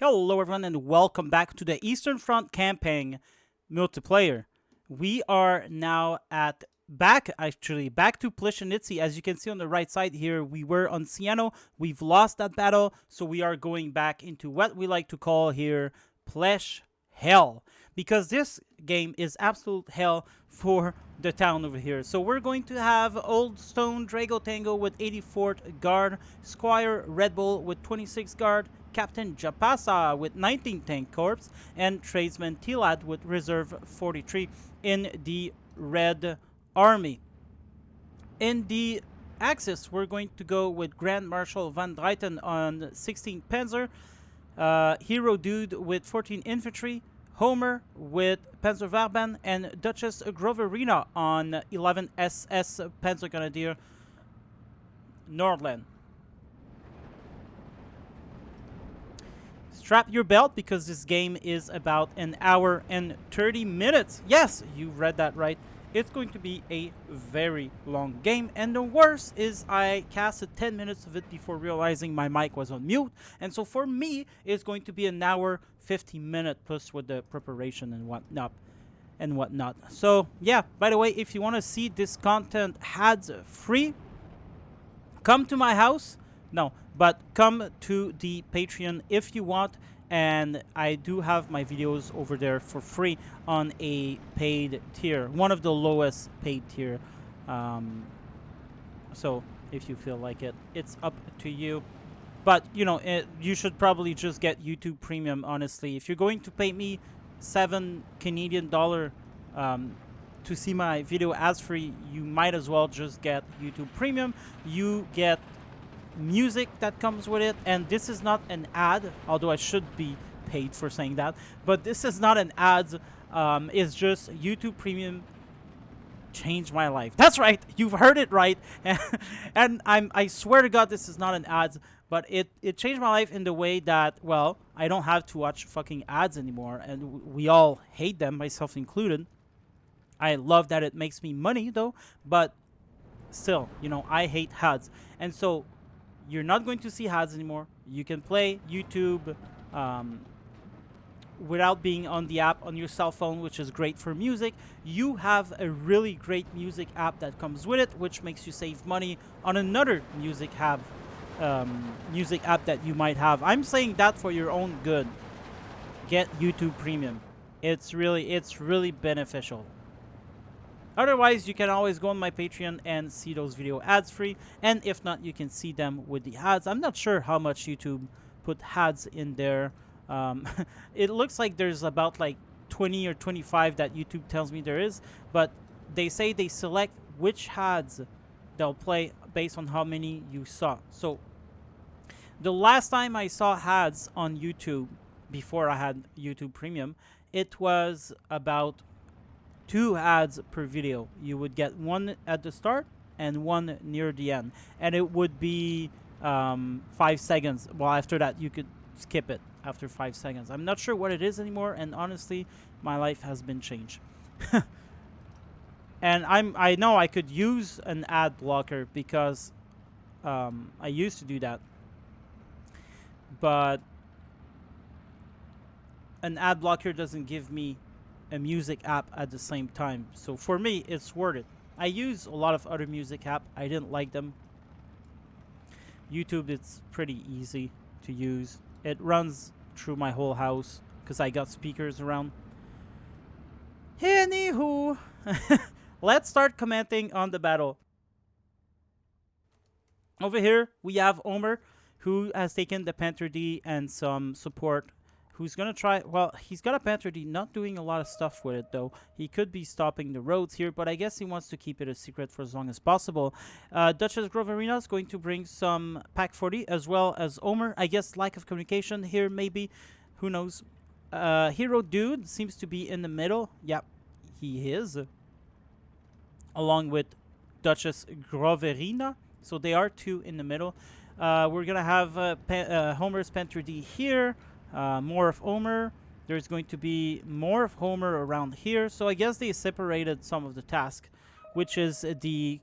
Hello everyone and welcome back to the Eastern Front campaign multiplayer. We are now back to Plishenitsi. As you can see on the right side here, we were on Ciano. We've lost that battle, so we are going back into what we like to call here Plesh Hell. Because this game is absolute hell for the town over here. So we're going to have Old Stone Drago Tango with 84th guard, Squire Red Bull with 26 guard, Captain Japasa with 19 tank corps, and Tradesman Tilad with reserve 43 in the Red Army. In the Axis, we're going to go with Grand Marshal Van Dreyten on 16 Panzer, Hero Dude with 14 infantry, Homer with Panzerwerben, and Duchess Groverina on 11 SS Panzergrenadier Nordland. Strap your belt because this game is about an hour and 30 minutes. Yes, you read that right. It's going to be a very long game, and the worst is I casted 10 minutes of it before realizing my mic was on mute, and so for me, it's going to be an hour, 50-minute plus with the preparation and whatnot. So, yeah, by the way, if you want to see this content ads free, come to my house. No, but come to the Patreon if you want, and I do have my videos over there for free on a paid tier, one of the lowest paid tier. So if you feel like it, it's up to you. But you know, you should probably just get YouTube Premium. Honestly, if you're going to pay me $7 Canadian to see my video as free, you might as well just get YouTube Premium. You get music that comes with it, and this is not an ad, although I should be paid for saying that, but this is not an ad. It's just YouTube Premium changed my life. That's right, you've heard it right. And I swear to God, this is not an ad, but it changed my life in the way that, well, I don't have to watch fucking ads anymore, and we all hate them, myself included. I love that it makes me money though, but still, you know, I hate ads. And so you're not going to see ads anymore. You can play YouTube without being on the app on your cell phone, which is great for music. You have a really great music app that comes with it, which makes you save money on another music app that you might have. I'm saying that for your own good. Get YouTube Premium. It's really beneficial. Otherwise, you can always go on my Patreon and see those video ads free. And if not, you can see them with the ads. I'm not sure how much YouTube put ads in there. It looks like there's about like 20 or 25 that YouTube tells me there is. But they say they select which ads they'll play based on how many you saw. So the last time I saw ads on YouTube before I had YouTube Premium, it was about 2 ads per video. You would get one at the start and one near the end, and it would be 5 seconds. Well, after that you could skip it after 5 seconds. I'm not sure what it is anymore, and honestly my life has been changed. And I know I could use an ad blocker because I used to do that, but an ad blocker doesn't give me a music app at the same time. So for me, it's worth it. I use a lot of other music app. I didn't like them. YouTube, it's pretty easy to use. It runs through my whole house because I got speakers around. Anywho, let's start commenting on the battle. Over here, we have Omer, who has taken the Panther D and some support, who's going to try, well, he's got a Panther D, not doing a lot of stuff with it, though. He could be stopping the roads here, but I guess he wants to keep it a secret for as long as possible. Duchess Groverina is going to bring some Pack 40, as well as Omer. I guess lack of communication here, maybe. Who knows? Hero Dude seems to be in the middle. Yep, he is. Along with Duchess Groverina. So they are 2 in the middle. We're going to have Homer's Panther D here. More of Homer. There's going to be more of Homer around here. So I guess they separated some of the task, which is the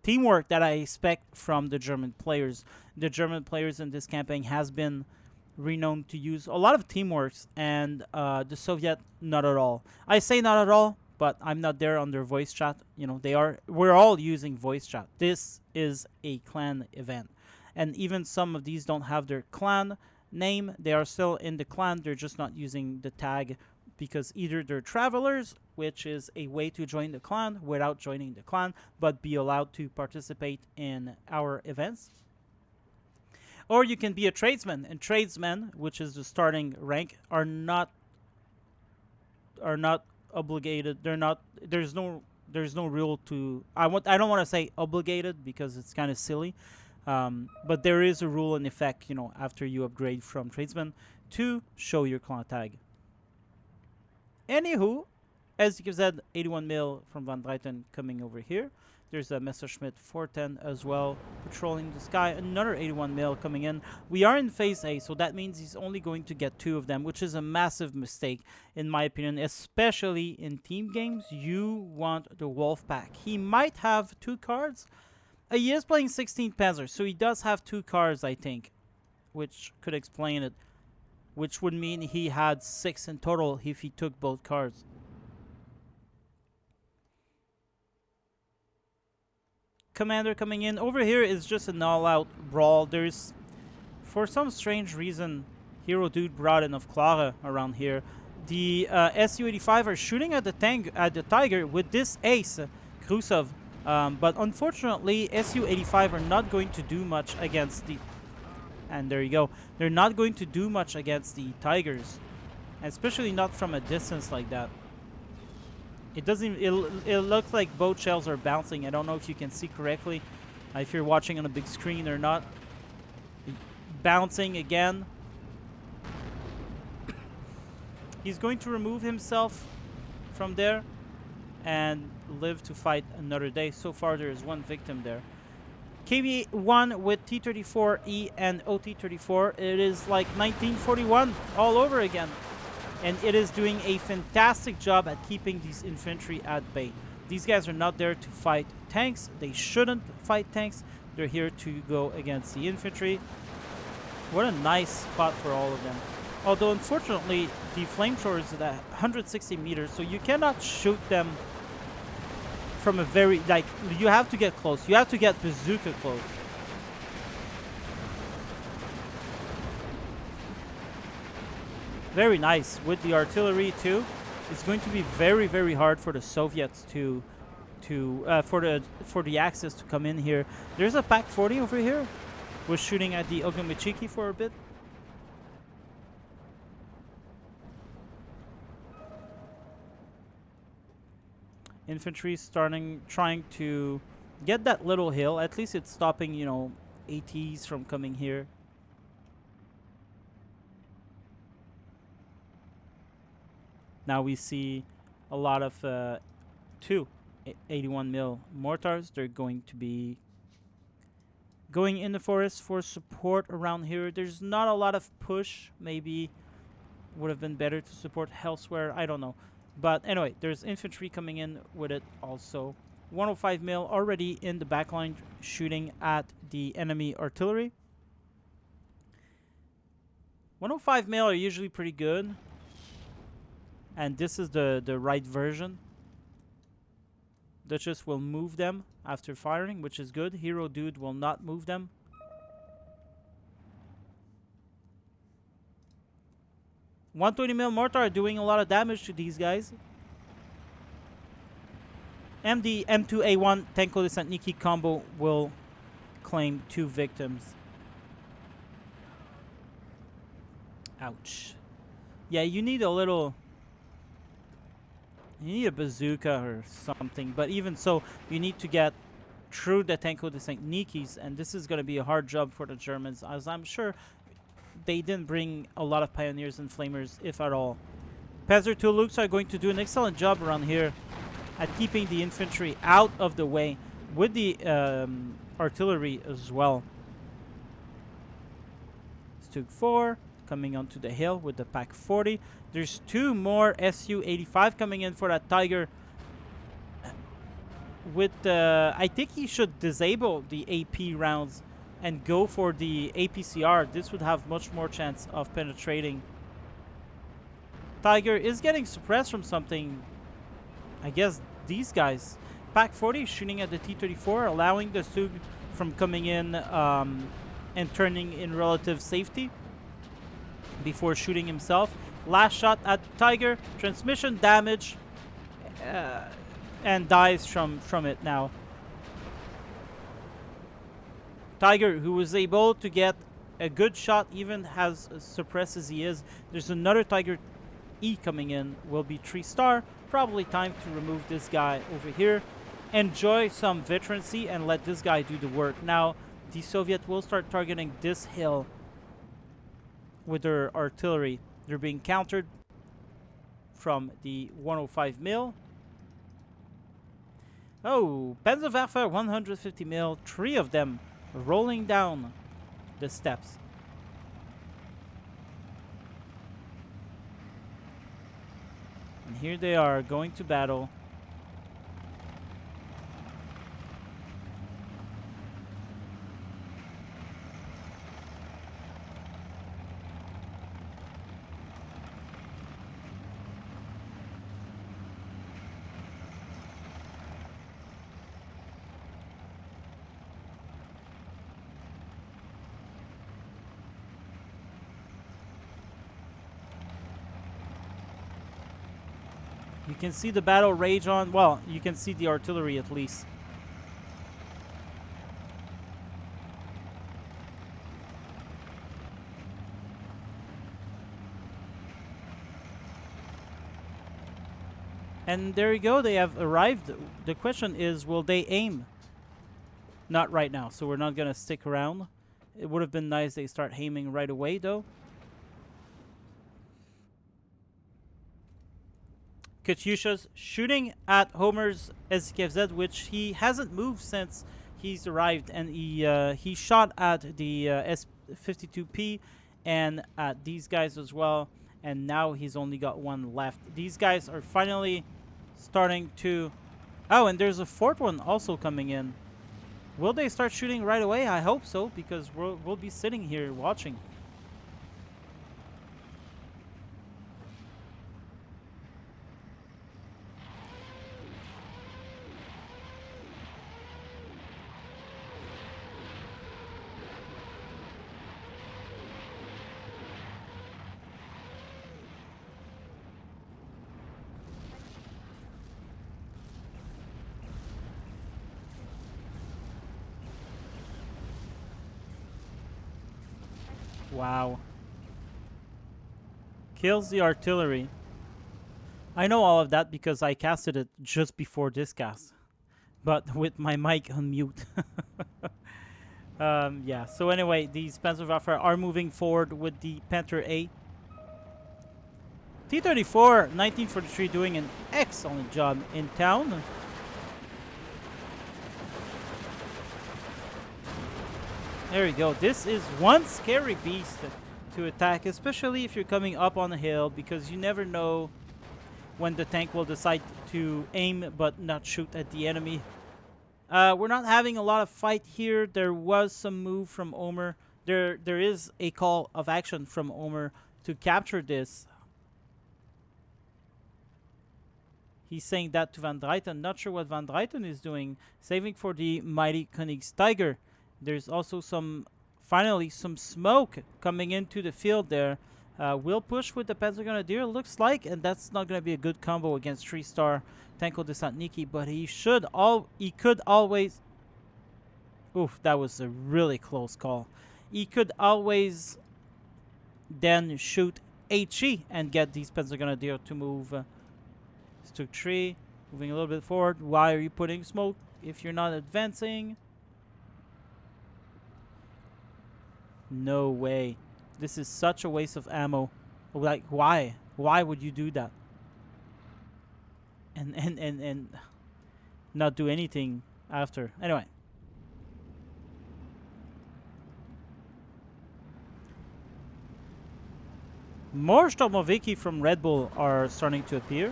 teamwork that I expect from the German players. The German players in this campaign has been renowned to use a lot of teamworks, and the Soviet not at all. I say not at all, but I'm not there on their voice chat. You know, they are. We're all using voice chat. This is a clan event, and even some of these don't have their clan name. They are still in the clan. They're just not using the tag because either they're travelers, which is a way to join the clan without joining the clan, but be allowed to participate in our events. Or you can be a tradesman, and tradesmen, which is the starting rank, are not obligated. They're not. There's no rule to. I don't want to say obligated because it's kind of silly, but there is a rule in effect. You know, after you upgrade from tradesman to show your clan tag. Anywho, as you said, 81 mil from Van Dreyten coming over here. There's a Messerschmitt 410 as well, patrolling the sky. Another 81 mil coming in. We are in phase A, so that means he's only going to get 2 of them, which is a massive mistake, in my opinion, especially in team games. You want the Wolf Pack. He might have 2 cards. He is playing 16 Panzer, so he does have 2 cards, I think, which could explain it, which would mean he had 6 in total if he took both cards. Commander coming in. Over here is just an all-out brawl. There's, for some strange reason, Hero Dude brought enough Clara around here. The Su-85 are shooting at the tank, at the Tiger with this ace, Krusov. But unfortunately, Su-85 are not going to do much against the... And there you go. They're not going to do much against the Tigers, especially not from a distance like that. It doesn't. It looks like both shells are bouncing. I don't know if you can see correctly, if you're watching on a big screen or not. Bouncing again. He's going to remove himself from there and live to fight another day. So far, there is 1 victim there. KB1 with T-34E and OT-34. It is like 1941 all over again. And it is doing a fantastic job at keeping these infantry at bay. These guys are not there to fight tanks. They shouldn't fight tanks. They're here to go against the infantry. What a nice spot for all of them. Although, unfortunately, the flamethrower is at 160 meters, so you cannot shoot them from a very... Like, you have to get close. You have to get bazooka close. Very nice with the artillery too. It's going to be very, very hard for the Soviets for the Axis to come in here. There's a Pak 40 over here. We're shooting at the Ognomichiki for a bit. Infantry trying to get that little hill. At least it's stopping, you know, ATs from coming here. Now we see a lot of 2 81 mil mortars. They're going to be going in the forest for support around here. There's not a lot of push. Maybe would have been better to support elsewhere. I don't know. But anyway, there's infantry coming in with it also. 105 mil already in the backline shooting at the enemy artillery. 105 mil are usually pretty good. And this is the right version. Duchess will move them after firing, which is good. Hero Dude will not move them. .120 mil mortar are doing a lot of damage to these guys. And the M2A1 Tenko Desantniki combo will claim 2 victims. Ouch. Yeah, you need a little... You need a bazooka or something, but even so, you need to get through the Tenko Desantnikis, and this is going to be a hard job for the Germans, as I'm sure they didn't bring a lot of pioneers and flamers, if at all. Panzer II Lukes are going to do an excellent job around here at keeping the infantry out of the way with the artillery as well. Stug 4 coming onto the hill with the Pak 40. There's 2 more Su-85 coming in for that Tiger. With I think he should disable the AP rounds and go for the APCR, this would have much more chance of penetrating. Tiger is getting suppressed from something. I guess these guys. Pack 40 shooting at the T-34, allowing the Sug from coming in and turning in relative safety before shooting himself. Last shot at Tiger. Transmission damage. And dies from it now. Tiger, who was able to get a good shot, even as suppressed as he is. There's another Tiger E coming in. Will be 3-star. Probably time to remove this guy over here. Enjoy some veterancy and let this guy do the work. Now, the Soviet will start targeting this hill with their artillery. They're being countered from the 105 mil. Oh, Panzerwerfer 150 mil. 3 of them rolling down the steps. And here they are going to battle. You can see the battle rage on. Well, you can see the artillery at least. And there you go. They have arrived. The question is, will they aim? Not right now, so we're not going to stick around. It would have been nice they start aiming right away, though. Katyusha's shooting at Homer's SKZ, which he hasn't moved since he's arrived, and he shot at the S52P and at these guys as well, and now he's only got one left. These guys are finally starting to... Oh, and there's a fourth one also coming in. Will they start shooting right away? I hope so, because we'll be sitting here watching. Wow. Kills the artillery. I know all of that because I casted it just before this cast. But with my mic on mute. Yeah, so anyway, these Panzerwaffe are moving forward with the Panther A. T-34, 1943 doing an excellent job in town. There we go. This is one scary beast to attack, especially if you're coming up on a hill, because you never know when the tank will decide to aim but not shoot at the enemy. We're not having a lot of fight here. There was some move from Omer. There is a call of action from Omer to capture this. He's saying that to Van Dreyten. Not sure what Van Dreyten is doing. Saving for the mighty Königstiger. There's also finally some smoke coming into the field there. Will push with the Panzergrenadier, looks like, and that's not going to be a good combo against 3-star Tanko Desantniki, but he could always... Oof, that was a really close call. He could always then shoot HE and get these Panzergrenadier to move. Stuck 3, moving a little bit forward. Why are you putting smoke if you're not advancing? No way. This is such a waste of ammo. Like, why? Why would you do that? And not do anything after. Anyway. More Stormoviki from Red Bull are starting to appear.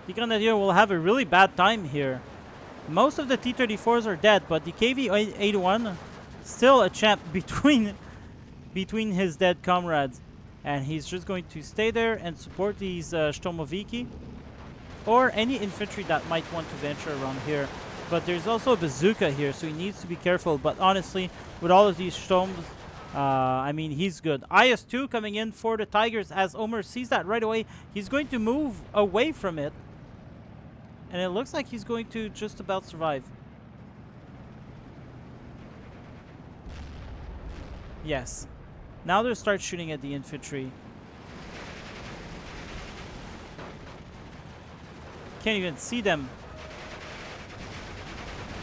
The Grenadier will have a really bad time here. Most of the T-34s are dead, but the KV-81 still a champ between his dead comrades. And he's just going to stay there and support these Sturmoviki or any infantry that might want to venture around here. But there's also a bazooka here, so he needs to be careful. But honestly, with all of these Sturms, I mean, he's good. IS-2 coming in for the Tigers. As Omer sees that right away, he's going to move away from it. And it looks like he's going to just about survive. Yes. Now they'll start shooting at the infantry. Can't even see them.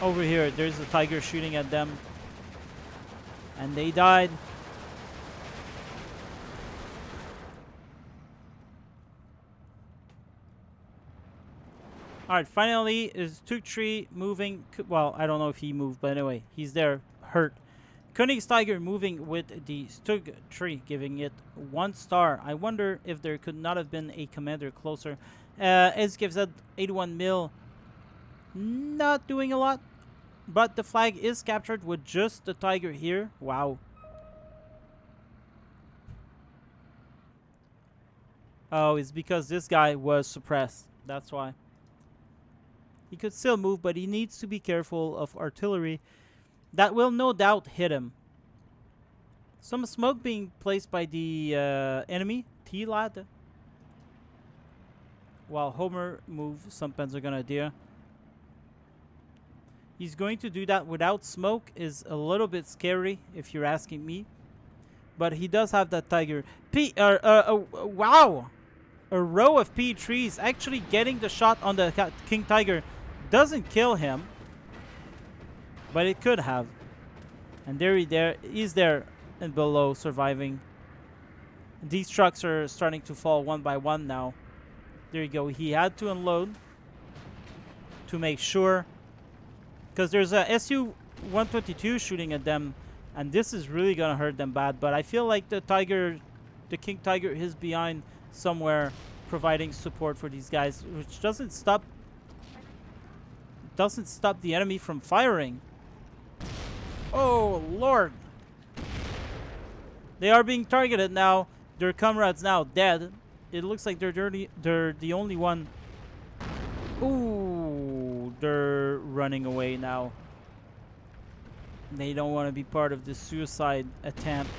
Over here, there's a Tiger shooting at them. And they died. Alright, finally is Tugtree moving. Well, I don't know if he moved, but anyway, he's there, hurt. Königstiger moving with the Stug tree, giving it 1 star. I wonder if there could not have been a commander closer. As gives at 81 mil, not doing a lot, but the flag is captured with just the Tiger here. Wow. Oh, it's because this guy was suppressed. That's why. He could still move, but he needs to be careful of artillery. That will no doubt hit him. Some smoke being placed by the enemy, T-Lad. While Homer moves some Panzergrenadier. He's going to do that without smoke is a little bit scary, if you're asking me. But he does have that Tiger. Wow! A row of P3s actually getting the shot on the King Tiger. Doesn't kill him. But it could have. And he's there and below, surviving. These trucks are starting to fall one by one now. There you go. He had to unload to make sure. Because there's a Su-122 shooting at them. And this is really going to hurt them bad. But I feel like the King Tiger is behind somewhere providing support for these guys. Which doesn't stop the enemy from firing. Oh, Lord. They are being targeted now. Their comrades now dead. It looks like they're the only one. Ooh, they're running away now. They don't want to be part of this suicide attempt.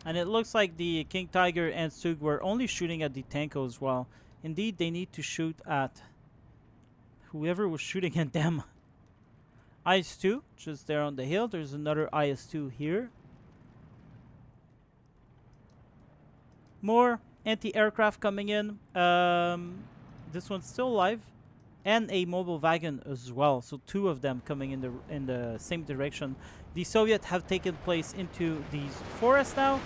And it looks like the King Tiger and Stug were only shooting at the Tanko as well. Indeed, they need to shoot at whoever was shooting at them. IS-2, just there on the hill. There's another IS-2 here. More anti-aircraft coming in. This one's still alive. And a mobile wagon as well. So 2 of them coming in the same direction. The Soviets have taken place into these forests now.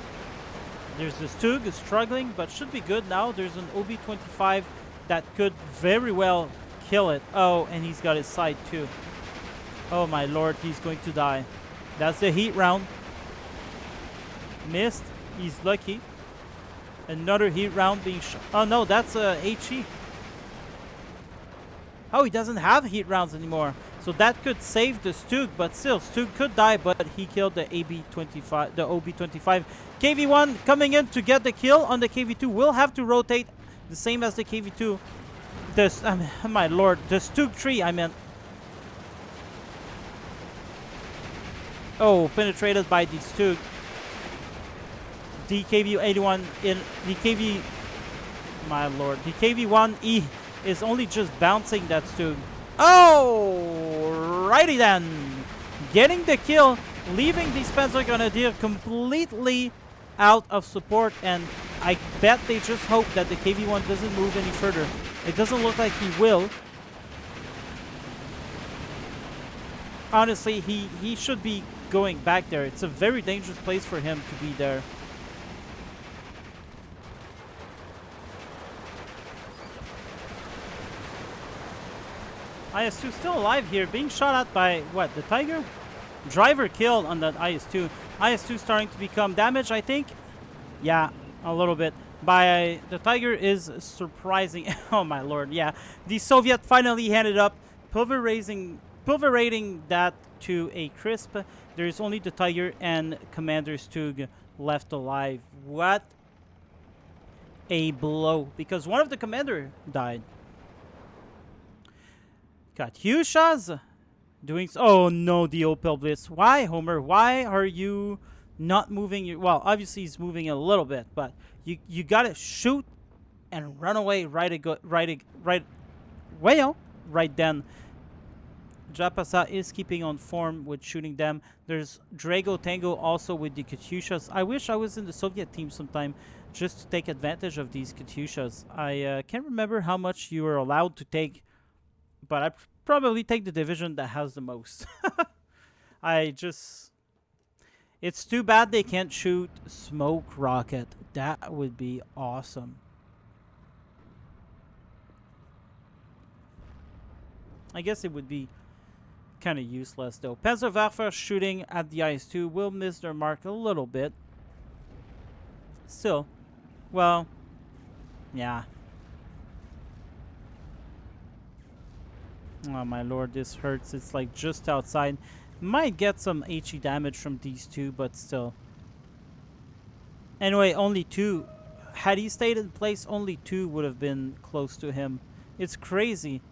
There's the Stug is struggling, but should be good now. There's an OB-25 that could very well kill it. Oh, and he's got his side too. Oh my lord, he's going to die. That's the heat round. Missed. He's lucky. Another heat round being shot. Oh no, that's a HE. Oh, he doesn't have heat rounds anymore. So that could save the Stug, but still, Stug could die, but he killed the AB-25, the OB-25. KV-1 coming in to get the kill on the KV-2. Will have to rotate the same as the KV-2. My lord, the Stug 3, I meant. Oh, penetrated by the Stug. The KV-81 in the KV. My lord, the KV-1E is only just bouncing that Stug. Oh, righty then. Getting the kill, leaving the Panzergrenadier completely out of support, and I bet they just hope that the KV-1 doesn't move any further. It doesn't look like he will. Honestly, he should be going back there. It's a very dangerous place for him to be there. IS-2 still alive here, being shot at by, what, the Tiger? Driver killed on that IS-2. IS-2 starting to become damaged, I think. Yeah, a little bit. By the Tiger is surprising. Oh my lord! Yeah, the Soviet finally handed up, pulverizing that to a crisp. There is only the Tiger and Commander Stug left alive. What a blow! Because one of the commander died. Katyushas doing. Oh no, the Opel Blitz. Why, Homer? Why are you not moving? Well, obviously he's moving a little bit, but you gotta shoot and run away right well right then. Japasa is keeping on form with shooting them. There's Drago Tango also with the Katyushas. I wish I was in the Soviet team sometime just to take advantage of these Katyushas. I can't remember how much you were allowed to take, but I probably take the division that has the most. I just... It's too bad they can't shoot smoke rocket. That would be awesome. I guess it would be kind of useless though. Panzerwerfer shooting at the ice too will miss their mark a little bit. Still, well, yeah. Oh my lord, this hurts. It's like just outside. Might get some HE damage from these two, but still. Anyway, only two. Had he stayed in place, only two would have been close to him. It's crazy,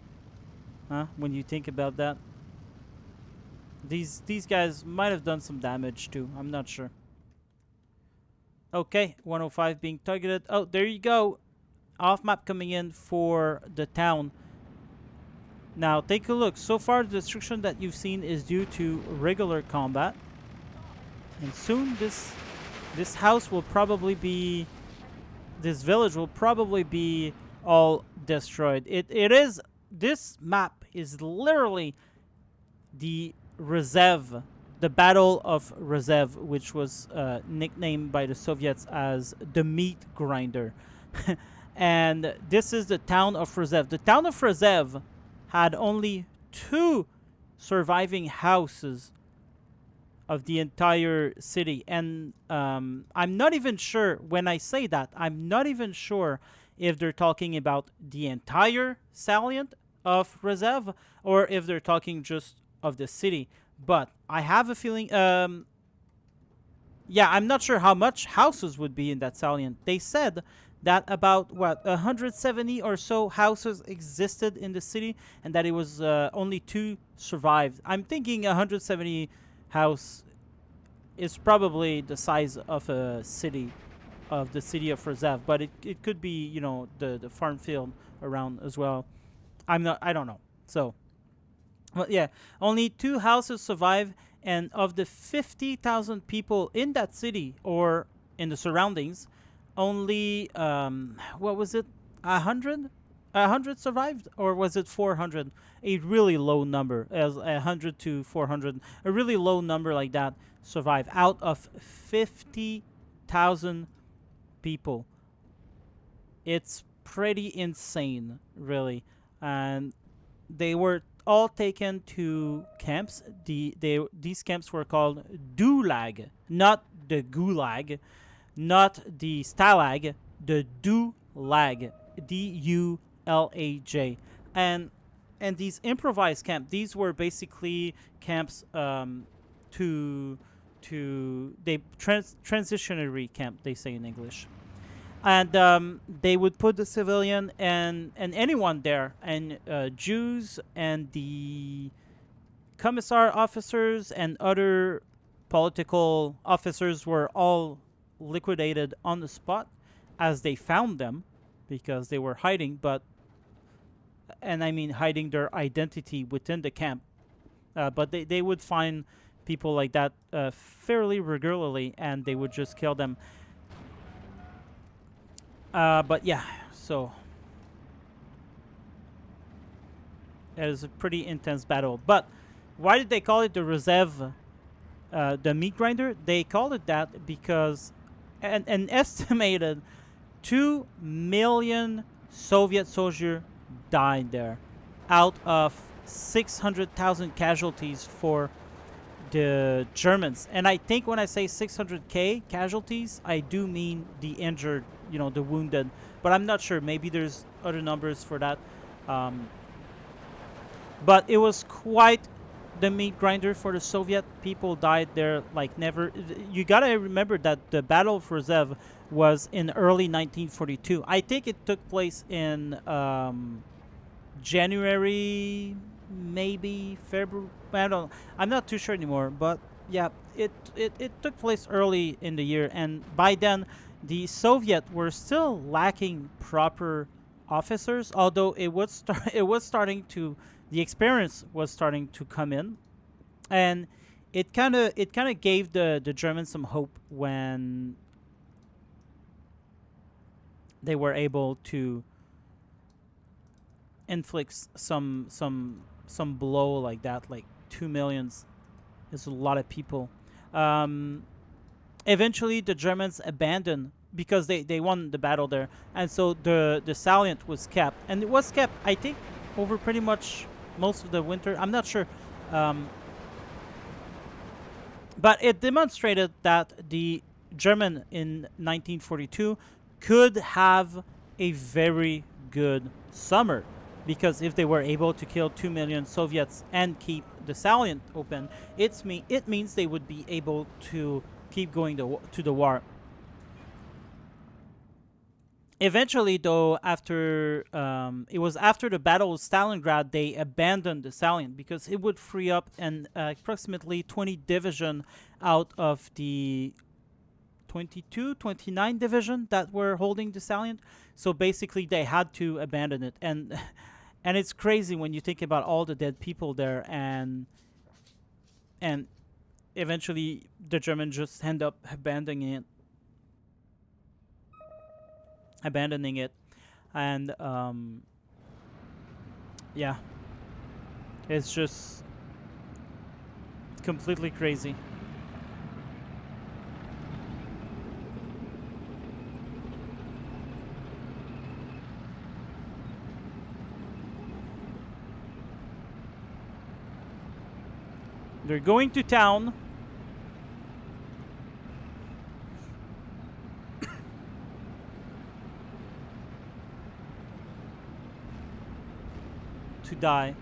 huh? When you think about that. These guys might have done some damage too. I'm not sure. Okay, 105 being targeted. Oh, there you go. Off map coming in for the town. Now take a look. So far, the destruction that you've seen is due to regular combat, and soon this house will probably be, this village will probably be all destroyed. It is, this map is literally the Rzhev, the Battle of Rzhev, which was nicknamed by the Soviets as the meat grinder. And this is the town of Rzhev. The town of Rzhev had only 2 surviving houses of the entire city. And I'm not even sure, when I say that, I'm not even sure if they're talking about the entire salient of Rzhev or if they're talking just of the city. But I have a feeling, yeah, I'm not sure how much houses would be in that salient. They said that about, what, 170 or so houses existed in the city, and that it was only 2 survived. I'm thinking 170 house is probably the size of a city, of the city of Rzhev, but it could be, you know, the farm field around as well. I don't know. So, but yeah, only 2 houses survive, and of the 50,000 people in that city or in the surroundings, only what was it, 100 survived, or was it 400? A really low number, as 100 to 400, a really low number like that survived out of 50,000 people. It's pretty insane, really. And they were all taken to camps. These camps were called Dulag, not the Gulag, not the Stalag, the Dulag, Dulaj. And these improvised camps, these were basically camps transitionary camp, they say in English. And they would put the civilian and anyone there, and Jews and the commissar officers and other political officers were all liquidated on the spot as they found them, because they were hiding, and I mean hiding their identity within the camp. But they would find people like that fairly regularly, and they would just kill them. But yeah, so it was a pretty intense battle. But why did they call it the Rzhev, the meat grinder? They called it that because an estimated 2 million Soviet soldiers died there, out of 600,000 casualties for the Germans. And I think when I say 600K casualties, I do mean the injured, you know, the wounded. But I'm not sure. Maybe there's other numbers for that. Um, but it was quite the meat grinder for the Soviet. People died there like never. You gotta remember that the Battle of Rzhev was in early 1942. I think it took place in January, maybe February. I don't. I'm not too sure anymore. But yeah, it took place early in the year, and by then the Soviet were still lacking proper officers. Although it was starting to, the experience was starting to come in, and it kind of gave the Germans some hope when they were able to inflicts some blow like that. Like 2 millions is a lot of people. um Eventually the Germans abandoned because they won the battle there, and so the salient was kept, and it was kept, I think, over pretty much most of the winter. I'm not sure. um but it demonstrated that the German in 1942 could have a very good summer, because if they were able to kill 2 million Soviets and keep the salient open, it means they would be able to keep going to the war. Eventually, though, after it was after the Battle of Stalingrad, they abandoned the salient because it would free up an approximately 20 division out of the 22, 29 division that were holding the salient. So basically, they had to abandon it, and and it's crazy when you think about all the dead people there, and eventually the Germans just end up abandoning it, and yeah, it's just completely crazy. They're going to town. To die.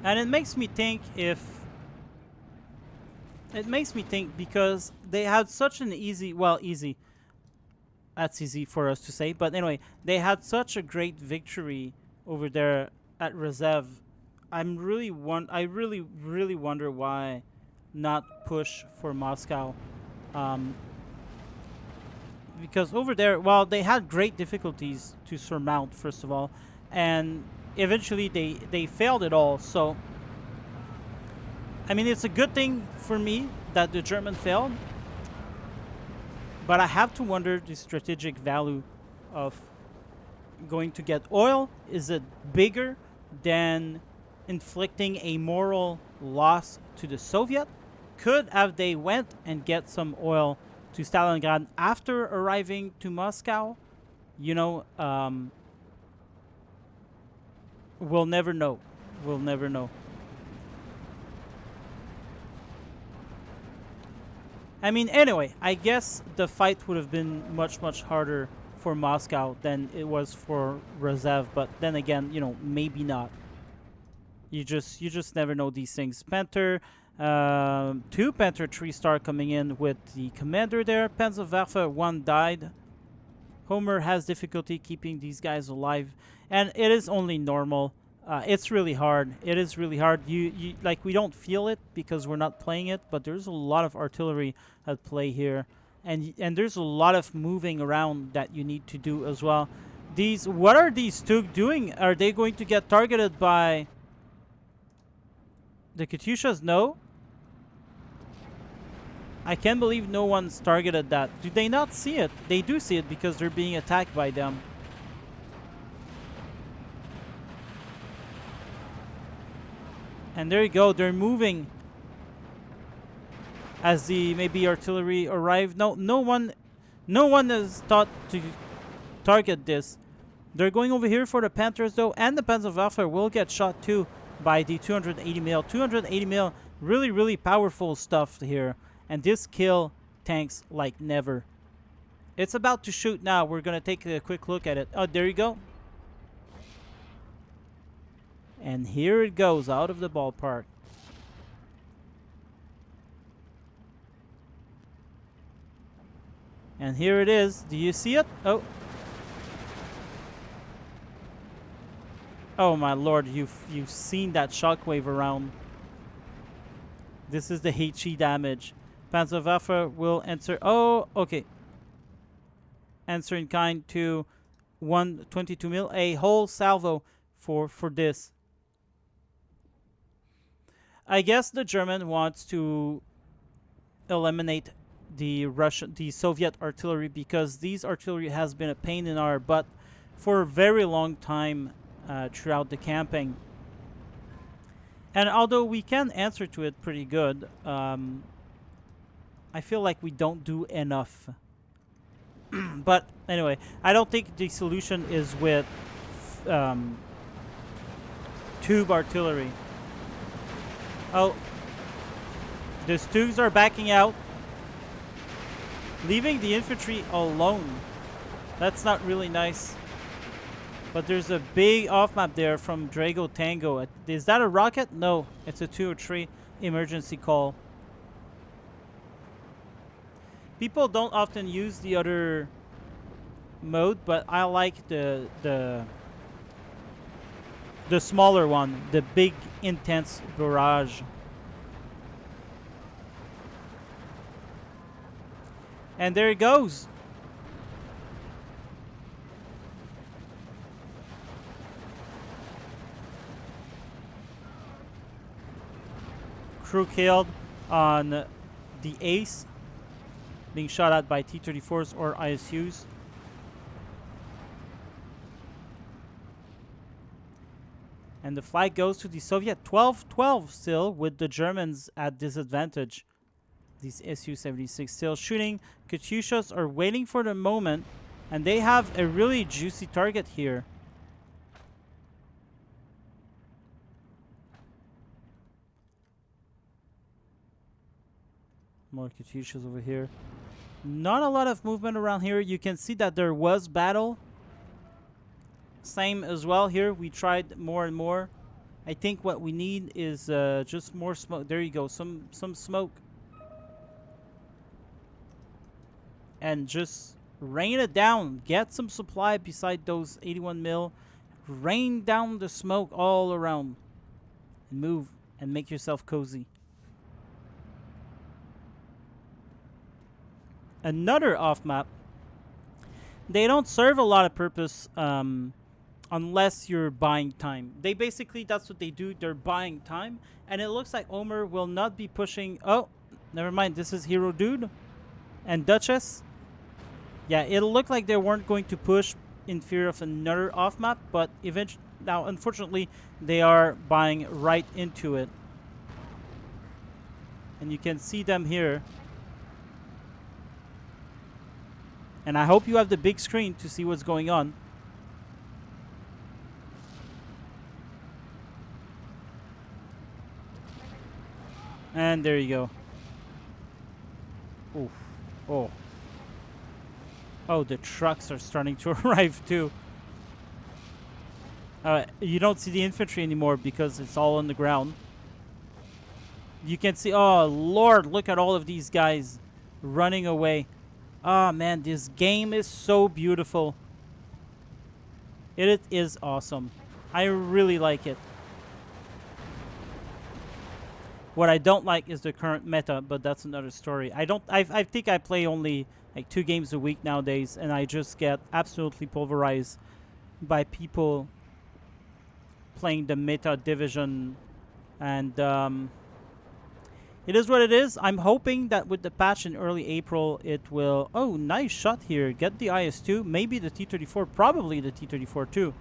And it makes me think because they had such an easy, well, easy, that's easy for us to say, but anyway, they had such a great victory over there at Rzhev. I really wonder why not push for Moscow. Um, because over there, well, they had great difficulties to surmount, first of all, and eventually they failed it all. So I mean, it's a good thing for me that the German failed, but I have to wonder the strategic value of going to get oil. Is it bigger than inflicting a moral loss to the Soviet? Could have they went and get some oil to Stalingrad after arriving to Moscow? You know, we'll never know. We'll never know. I mean, anyway, I guess the fight would have been much, much harder for Moscow than it was for Rzhev, but then again, you know, maybe not. You just never know these things. Panther, 2 Panther 3-star coming in with the commander there. Panzerwerfer 1 died. Homer has difficulty keeping these guys alive, and it is only normal. It's really hard. It is really hard. You like, we don't feel it because we're not playing it, but there's a lot of artillery at play here, and there's a lot of moving around that you need to do as well. What are these two doing? Are they going to get targeted by the Katyushas? No. I can't believe no one's targeted that. Do they not see it? They do see it because they're being attacked by them. And there you go. They're moving as the maybe artillery arrive. No one has thought to target this. They're going over here for the Panthers though, and the Panzerwaffe will get shot too by the 280 mil. 280 mil, really powerful stuff here, and this kill tanks like never. It's about to shoot now. We're gonna take a quick look at it. Oh, there you go. And here it goes out of the ballpark. And here it is. Do you see it? Oh. Oh my lord, you've seen that shockwave around. This is the HE damage. Panzerwaffe will answer. Oh, okay. Answer in kind to 122 mil. A whole salvo for this. I guess the German wants to eliminate the Soviet artillery, because these artillery has been a pain in our butt for a very long time throughout the campaign. And although we can answer to it pretty good, I feel like we don't do enough. But anyway, I don't think the solution is with tube artillery. Oh, the Stugs are backing out, leaving the infantry alone. That's not really nice. But there's a big off-map there from Drago Tango. Is that a rocket? No, it's a 203 emergency call. People don't often use the other mode, but I like the smaller one, the big intense barrage. And there it goes. Crew killed on the Ace, being shot at by T-34s or ISUs. And the flag goes to the Soviet. 12-12 still, with the Germans at disadvantage. These Su-76 still shooting. Katyushas are waiting for the moment, and they have a really juicy target here. More Katyushas over here. Not a lot of movement around here. You can see that there was battle. Same as well here. We tried more and more. I think what we need is just more smoke. There you go. Some smoke. And just rain it down. Get some supply beside those 81 mil. Rain down the smoke all around. And move and make yourself cozy. Another off map. They don't serve a lot of purpose unless you're buying time. They basically, that's what they do. They're buying time. And it looks like Omer will not be pushing. Oh, never mind. This is Hero Dude and Duchess. Yeah, it'll look like they weren't going to push in fear of another off map, but eventually, now unfortunately, they are buying right into it. And you can see them here. And I hope you have the big screen to see what's going on. And there you go. Oof. Oh. Oh, the trucks are starting to arrive too. You don't see the infantry anymore because it's all on the ground. You can see, oh Lord, look at all of these guys running away. Oh man, this game is so beautiful. It is awesome. I really like it. What I don't like is the current meta, but that's another story. I think I play only like 2 games a week nowadays, and I just get absolutely pulverized by people playing the meta division, and it is what it is. I'm hoping that with the patch in early April, it will... Oh, nice shot here. Get the IS-2, maybe the T-34, probably the T-34 too.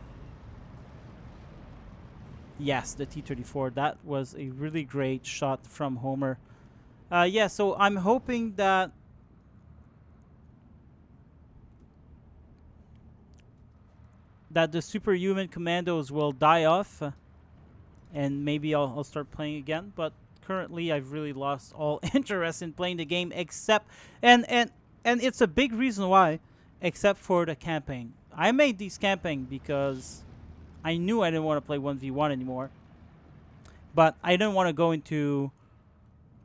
Yes, the T-34. That was a really great shot from Homer. Yeah, so I'm hoping that the superhuman commandos will die off, and maybe I'll start playing again. But currently, I've really lost all interest in playing the game, except and it's a big reason why, except for the camping. I made these camping because I knew I didn't want to play 1v1 anymore, but I didn't want to go into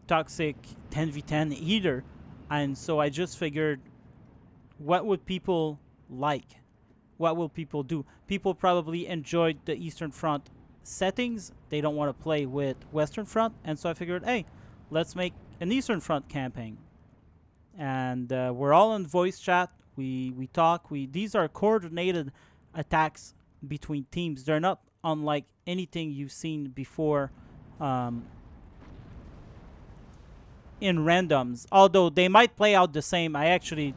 toxic 10v10 either, and so I just figured, what would people like? What will people do? People probably enjoyed the Eastern Front settings. They don't want to play with Western Front, and so I figured, hey, let's make an Eastern Front campaign. And we're all in voice chat. We talk. These are coordinated attacks between teams. They're not unlike anything you've seen before in randoms. Although they might play out the same. I actually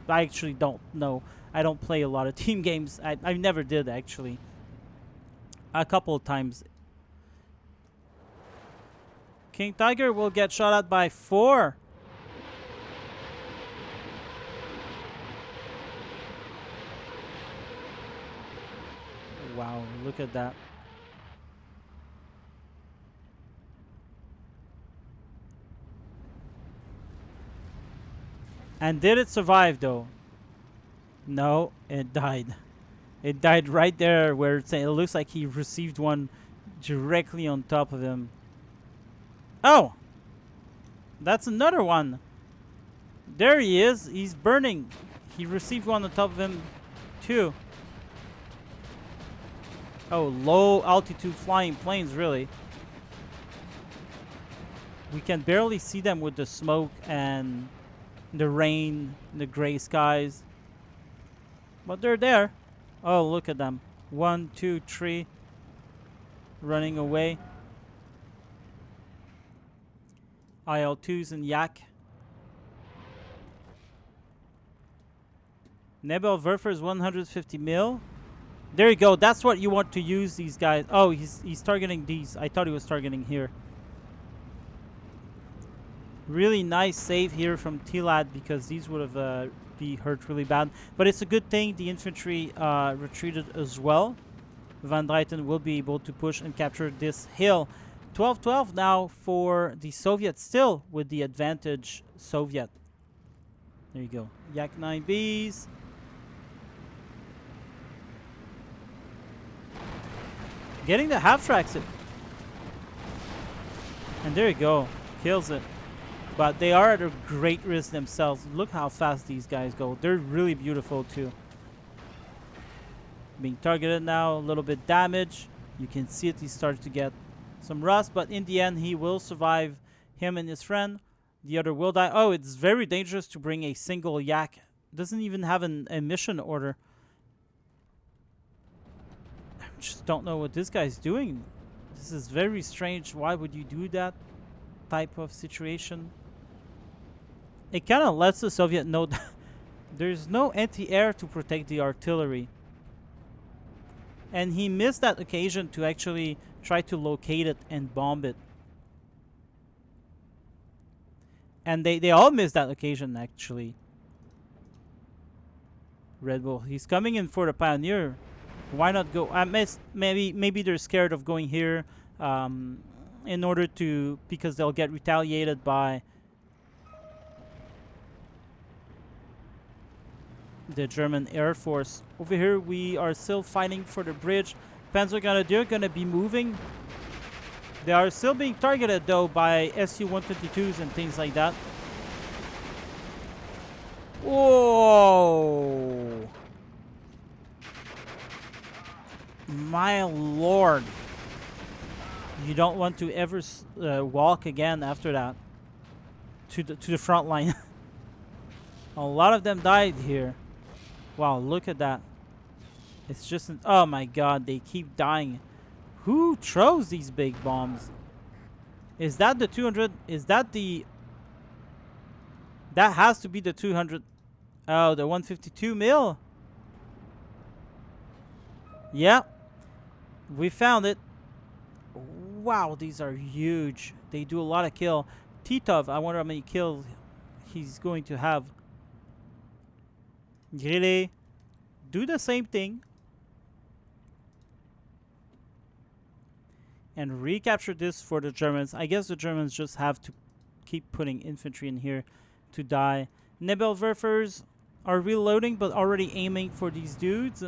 don't know. I don't play a lot of team games. I never did, actually. A couple of times. King Tiger will get shot at by 4. Wow, look at that. And did it survive, though? No, it died. It died right there where it looks like he received one directly on top of him. Oh! That's another one. There he is. He's burning. He received one on top of him, too. Oh, low altitude flying planes, really. We can barely see them with the smoke and the rain, the gray skies. But they're there. Oh, look at them. 1, 2, 3. Running away. IL-2s and Yak. Nebelwerfer's 150 mil. There you go. That's what you want to use these guys. Oh, he's targeting these. I thought he was targeting here. Really nice save here from T-Lad, because these would have be hurt really bad. But it's a good thing the infantry retreated as well. Van Dreyten will be able to push and capture this hill. 12-12 now for the Soviets, still with the advantage Soviet. There you go. Yak 9Bs. Getting the half tracks it. And there you go. Kills it. But they are at a great risk themselves. Look how fast these guys go. They're really beautiful too. Being targeted now, a little bit damage. You can see it, he started to get some rust, but in the end he will survive, him and his friend. The other will die. Oh, it's very dangerous to bring a single Yak. Doesn't even have a mission order. I just don't know what this guy's doing. This is very strange. Why would you do that type of situation? It kind of lets the Soviet know that there's no anti-air to protect the artillery. And he missed that occasion to actually try to locate it and bomb it. And they all missed that occasion, actually. Red Bull. He's coming in for the Pioneer. Why not go? Maybe they're scared of going here in order to... because they'll get retaliated by the German Air Force. Over here, we are still fighting for the bridge. Panzergrenadier gonna be moving. They are still being targeted, though, by Su-122s and things like that. Whoa! My lord. You don't want to ever walk again after that. To the front line. A lot of them died here. Wow, look at that. It's just... oh my god, they keep dying. Who throws these big bombs? Is that the 200? Is that the... that has to be the 200... oh, the 152 mil. Yeah. We found it. Wow, these are huge. They do a lot of kill. Titov, I wonder how many kills he's going to have. Really? Do the same thing. And recapture this for the Germans. I guess the Germans just have to keep putting infantry in here to die. Nebelwerfers are reloading but already aiming for these dudes.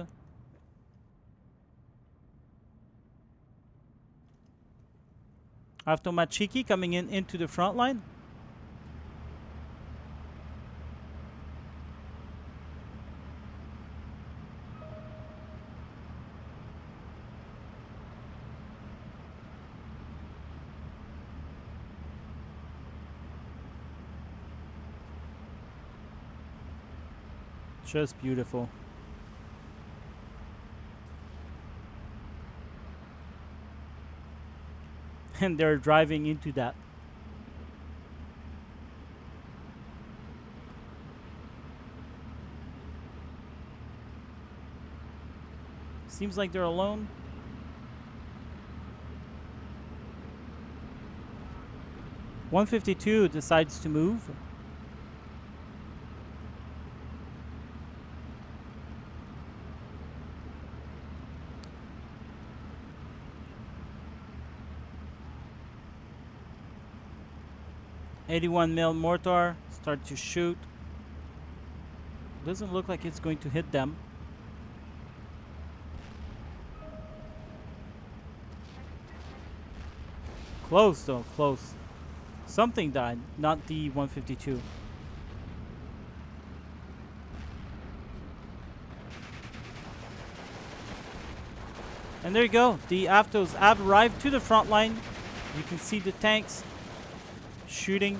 Avtomachiki coming into the front line. Just beautiful. And they're driving into that. Seems like they're alone. .152 decides to move. .81mm mortar start to shoot. Doesn't look like it's going to hit them. Close though, close. Something died, not the .152. And there you go. The Avtos have arrived to the front line. You can see the tanks shooting.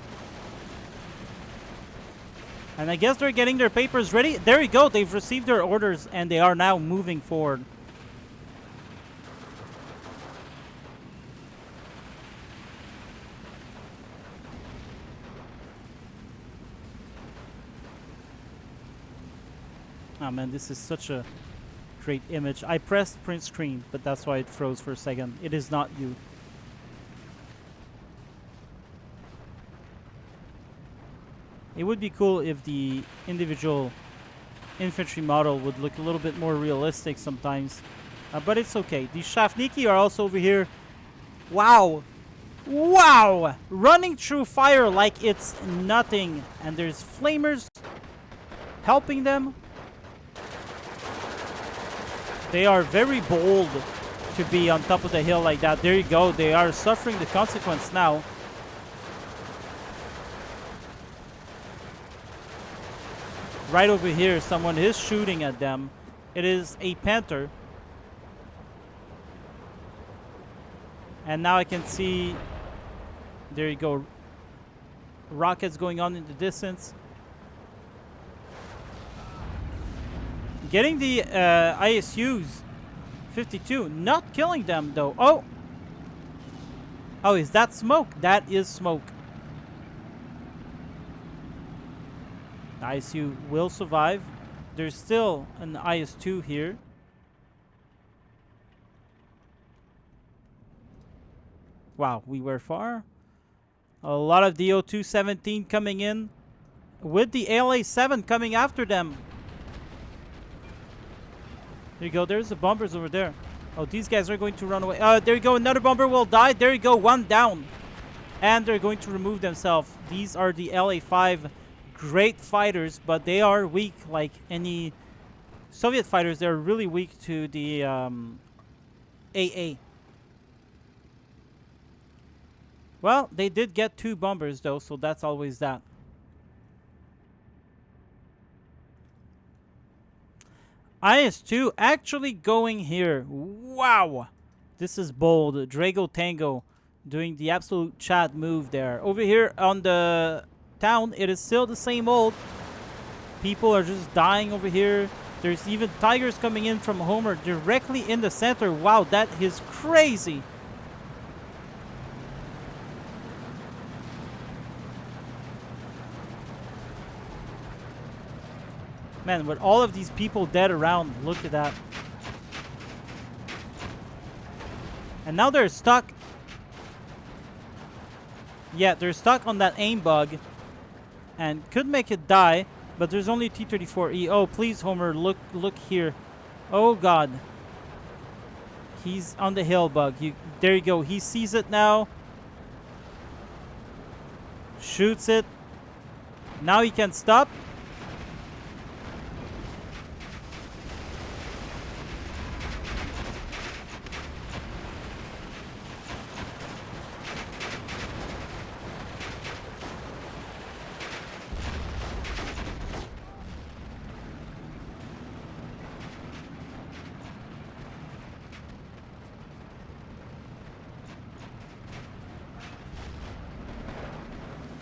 And I guess they're getting their papers ready. There you go. They've received their orders and they are now moving forward. Oh man, this is such a great image. I pressed print screen, but that's why it froze for a second. It is not you. It would be cool if the individual infantry model would look a little bit more realistic sometimes. But it's okay. The Shafniki are also over here. Wow. Wow! Running through fire like it's nothing. And there's flamers helping them. They are very bold to be on top of the hill like that. There you go. They are suffering the consequence now. Right over here, someone is shooting at them. It is a Panther. And now I can see, there you go, rockets going on in the distance. Getting the ISUs 52, not killing them though. Oh! Oh, is that smoke? That is smoke. The ISU will survive. There's still an IS-2 here. Wow, we were far. A lot of the O217 coming in with the ALA-7 coming after them. There you go. There's the bombers over there. Oh, these guys are going to run away. There you go. Another bomber will die. There you go. One down. And they're going to remove themselves. These are the LA-5 great fighters, but they are weak like any Soviet fighters. They're really weak to the AA. Well, they did get 2 bombers though, so that's always that. IS-2 actually going here. Wow. This is bold. Drago Tango doing the absolute Chad move there. Over here on the town, it is still the same old. People are just dying over here. There's even Tigers coming in from Homer directly in the center. Wow, that is crazy. Man, with all of these people dead around, look at that. And now they're stuck Yeah, they're stuck on that aim bug and could make it die, but there's only T-34E. Oh, please, Homer, look here. Oh, God. He's on the hill, bug. There you go. He sees it now. Shoots it. Now he can stop.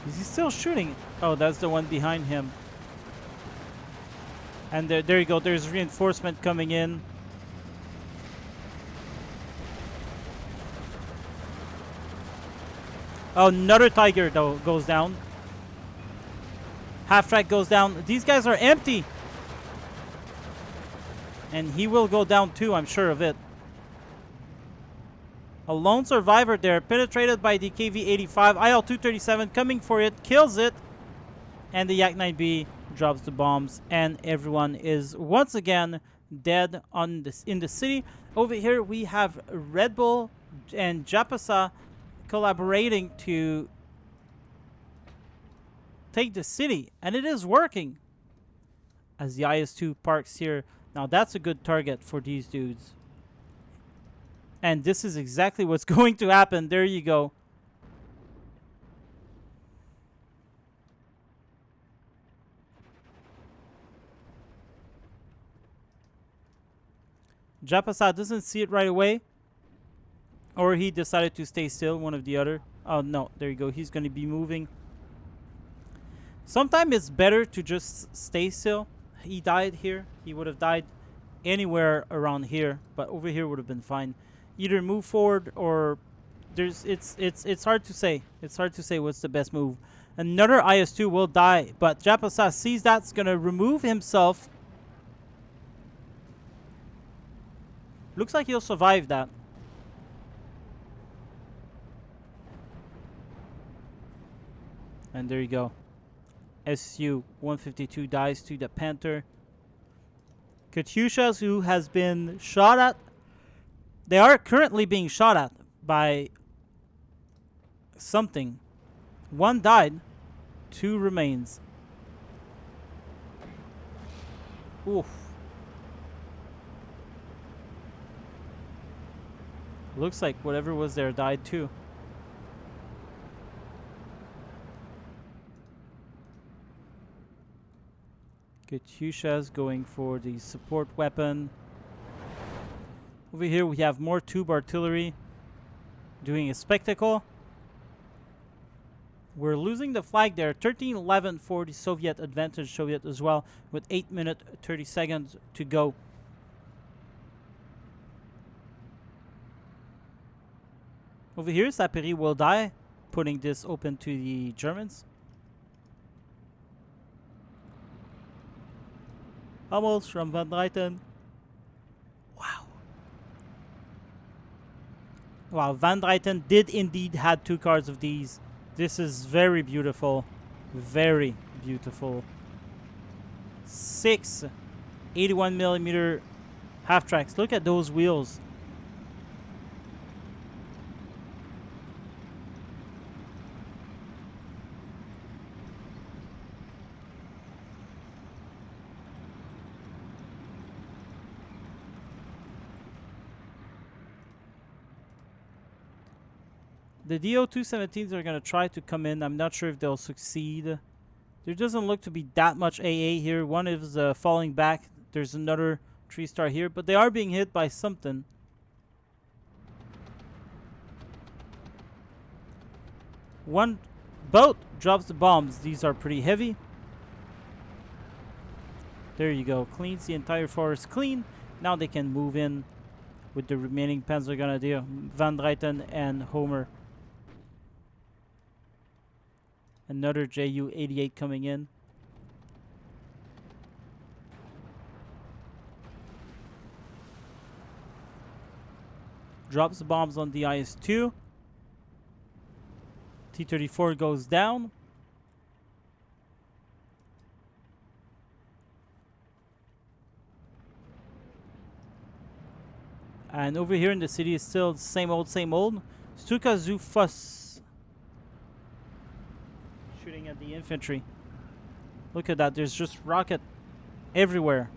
Is he still shooting? Oh, that's the one behind him. And there you go. There's reinforcement coming in. Oh, another Tiger though goes down. Half track goes down. These guys are empty. And he will go down too, I'm sure of it. A lone survivor there, penetrated by the KV-85. IL-237 coming for it, kills it. And the Yak-9B drops the bombs. And everyone is once again dead in the city. Over here we have Red Bull and Japasa collaborating to take the city. And it is working. As the IS-2 parks here. Now that's a good target for these dudes. And this is exactly what's going to happen. There you go. Japasa doesn't see it right away. Or he decided to stay still, one of the other. Oh, no. There you go. He's going to be moving. Sometimes it's better to just stay still. He died here. He would have died anywhere around here. But over here would have been fine. Either move forward or it's hard to say. It's hard to say what's the best move. Another IS-2 will die, but Japasa sees that's gonna remove himself. Looks like he'll survive that. And there you go. Su-152 dies to the Panther. Katyushas, who has been shot at. They are currently being shot at by something. One died. 2 remains. Oof. Looks like whatever was there died too. Katyusha's going for the support weapon. Over here we have more tube artillery doing a spectacle. We're losing the flag there. 13-11 for the Soviet advantage, Soviet as well, with 8 minutes 30 seconds to go. Over here, Saperi will die, putting this open to the Germans. Almost from Van Dreyten. Wow. Wow, Van Dreyten did indeed had 2 cards of these. This is very beautiful. Very beautiful. 6 81mm half tracks. Look at those wheels. The DO-217s are going to try to come in. I'm not sure if they'll succeed. There doesn't look to be that much AA here. One is falling back. There's another 3-star here. But they are being hit by something. One boat drops the bombs. These are pretty heavy. There you go. Cleans the entire forest clean. Now they can move in with the remaining Panzer Grenadier, Van Dreyten and Homer. Another Ju-88 coming in. Drops the bombs on the IS-2. T-34 goes down. And over here in the city is still the same old, same old. Stuka Zu Fuss. Shooting at the infantry. Look at that. There's just rocket everywhere.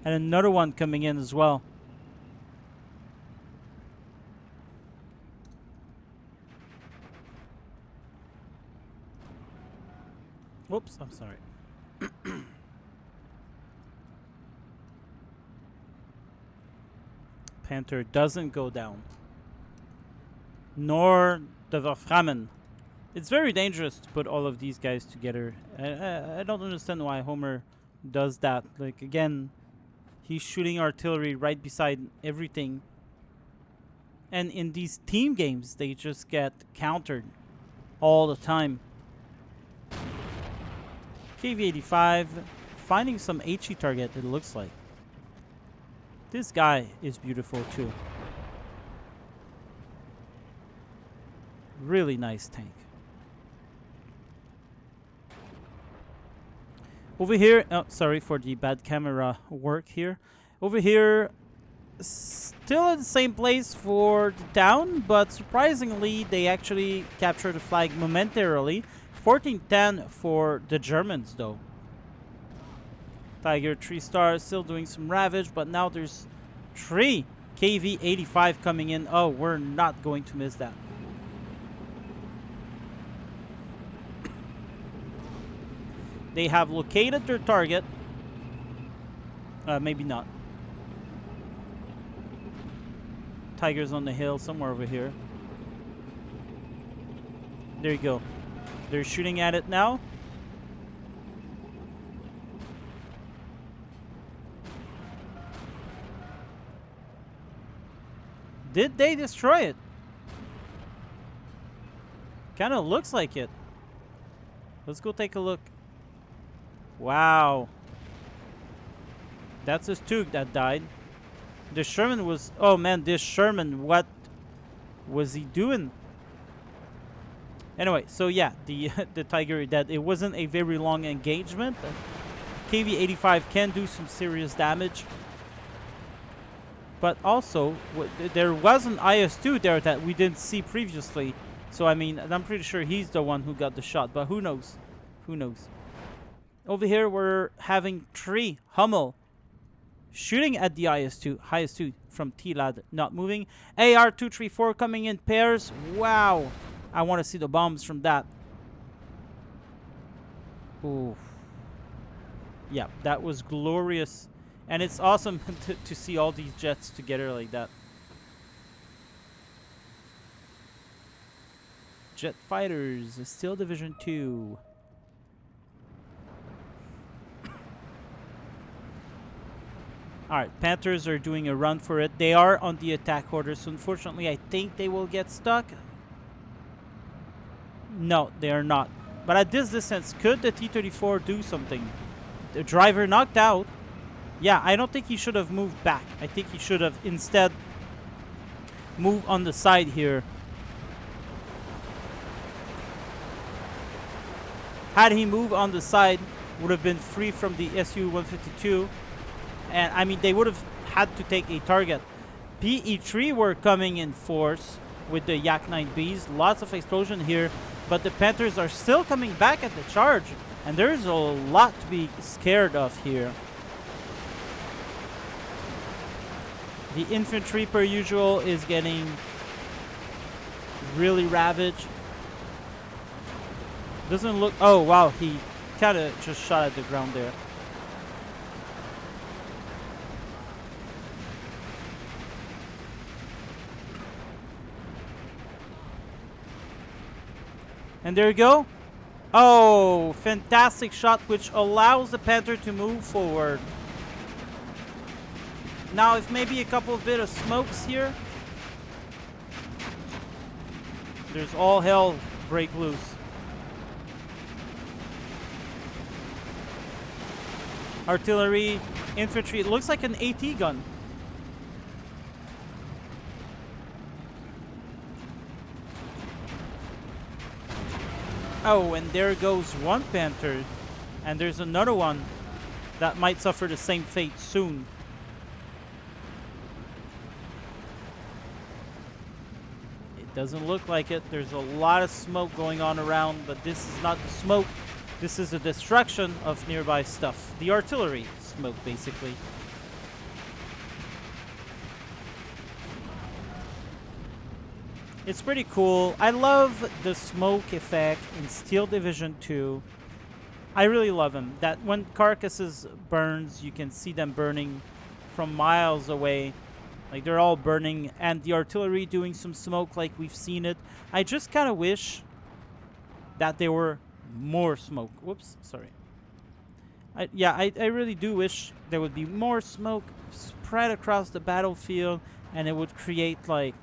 And another one coming in as well. Whoops, I'm sorry. Panther doesn't go down. Nor the Waframen. It's very dangerous to put all of these guys together. I don't understand why Homer does that. Like, again, he's shooting artillery right beside everything. And in these team games, they just get countered all the time. KV-85 finding some HE target, it looks like. This guy is beautiful too. Really nice tank. Over here, oh, sorry for the bad camera work here. Over here, still at the same place for the town, but surprisingly, they actually captured the flag momentarily. 14-10 for the Germans, though. Tiger 3 stars still doing some ravage, but now there's 3 KV-85 coming in. Oh, we're not going to miss that. They have located their target. Maybe not. Tiger's on the hill somewhere over here. There you go. They're shooting at it now. Did they destroy it? Kind of looks like it. Let's go take a look. Wow. That's a Stug that died. The Sherman was... Oh man, this Sherman, what was he doing? Anyway, so yeah, the Tiger dead. It wasn't a very long engagement. KV-85 can do some serious damage. But also, there was an IS-2 there that we didn't see previously. So, I mean, I'm pretty sure he's the one who got the shot. But who knows? Who knows? Over here, we're having 3 Hummel shooting at the IS-2 from T-Lad, not moving. AR-234 coming in pairs. Wow. I want to see the bombs from that. Ooh. Yeah, that was glorious. And it's awesome to see all these jets together like that. Jet fighters, still Division 2. Alright, Panthers are doing a run for it. They are on the attack order, so unfortunately I think they will get stuck. No, they are not. But at this distance, could the T-34 do something? The driver knocked out. Yeah, I don't think he should have moved back. I think he should have instead moved on the side here. Had he moved on the side, would have been free from the Su-152. And, I mean, they would have had to take a target. PE-3 were coming in force with the Yak-9Bs. Lots of explosion here. But the Panthers are still coming back at the charge. And there's a lot to be scared of here. The infantry, per usual, is getting really ravaged. Doesn't look... Oh, wow. He kind of just shot at the ground there. And there you go. Oh, fantastic shot, which allows the Panther to move forward. Now, if maybe a couple bit of smokes here, there's all hell break loose. Artillery, infantry. It looks like an AT gun. Oh, and there goes one Panther. And there's another one that might suffer the same fate soon. It doesn't look like it. There's a lot of smoke going on around, but this is not the smoke. This is the destruction of nearby stuff. The artillery smoke, basically. It's pretty cool. I love the smoke effect in Steel Division 2. I really love them. That when carcasses burns, you can see them burning from miles away. Like, they're all burning, and the artillery doing some smoke like we've seen it. I just kind of wish that there were more smoke. Whoops, sorry. I really do wish there would be more smoke spread across the battlefield, and it would create, like,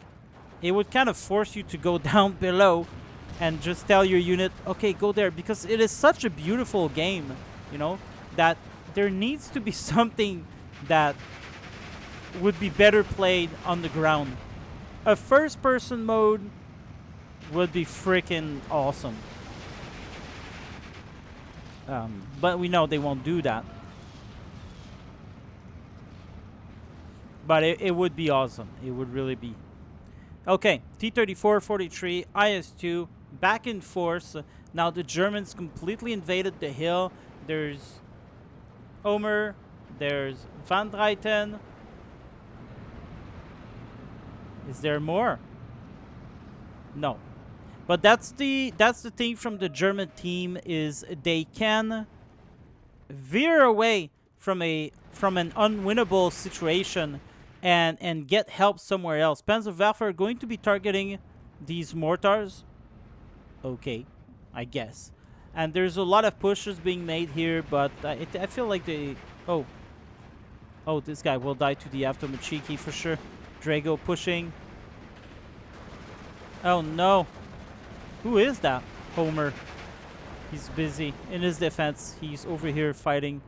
it would kind of force you to go down below and just tell your unit, okay, go there, because it is such a beautiful game, you know, that there needs to be something that would be better played on the ground. A first-person mode would be freaking awesome. But we know they won't do that. But it would be awesome. It would really be. Okay, T-34-43, IS-2, back in force. Now the Germans completely invaded the hill. There's Omer, there's Van Dreyten. Is there more? No. But that's the thing from the German team, is they can veer away from an unwinnable situation and get help somewhere else. Panzerwerfer are going to be targeting these mortars. Okay, I guess. And there's a lot of pushes being made here, but I feel like they... Oh, this guy will die to the Avtomachiki for sure. Drago pushing. Oh no. Who is that? Homer. He's busy in his defense. He's over here fighting.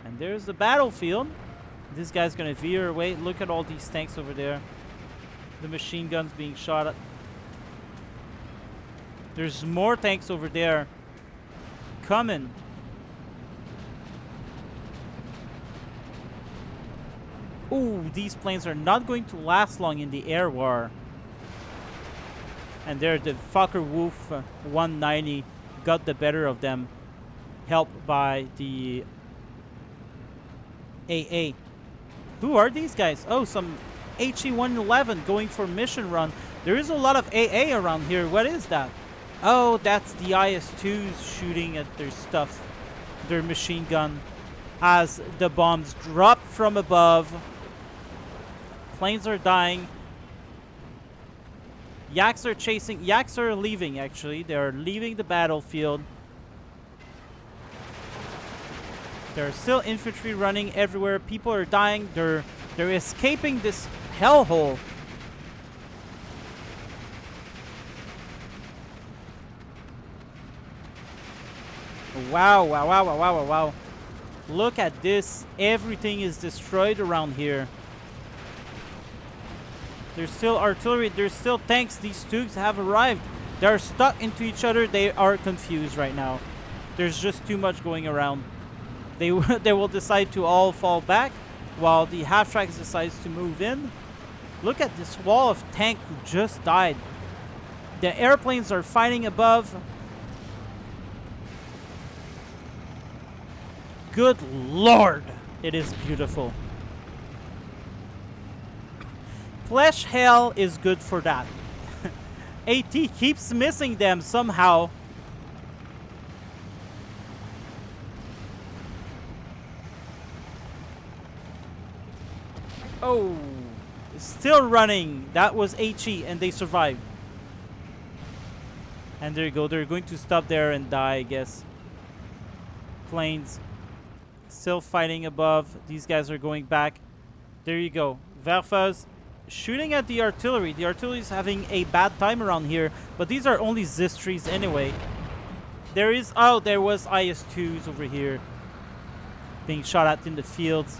And there's the battlefield. This guy's gonna veer away. Look at all these tanks over there. The machine guns being shot at. There's more tanks over there coming. Ooh, these planes are not going to last long in the air war. And there, the Fokker-Wulf 190 got the better of them, helped by the AA. Who are these guys? Oh, some HE-111 going for mission run. There is a lot of AA around here. What is that? Oh, that's the IS-2s shooting at their stuff, their machine gun, as the bombs drop from above. Planes are dying. Yaks are chasing. Yaks are leaving, actually. They are leaving the battlefield. There are still infantry running everywhere. People are dying. They're escaping this hellhole. Wow, wow, wow, wow, wow, wow. Look at this. Everything is destroyed around here. There's still artillery. There's still tanks. These Stugs have arrived. They're stuck into each other. They are confused right now. There's just too much going around. They will decide to all fall back while the half-tracks decides to move in. Look at this wall of tank who just died. The airplanes are fighting above. Good Lord. It is beautiful. Flesh Hell is good for that. AT keeps missing them somehow. Oh, still running. That was HE and they survived. And there you go. They're going to stop there and die, I guess. Planes still fighting above. These guys are going back. There you go. Werfers shooting at the artillery. The artillery is having a bad time around here, but these are only Zistries anyway. There is... Oh, there was IS-2s over here being shot at in the fields.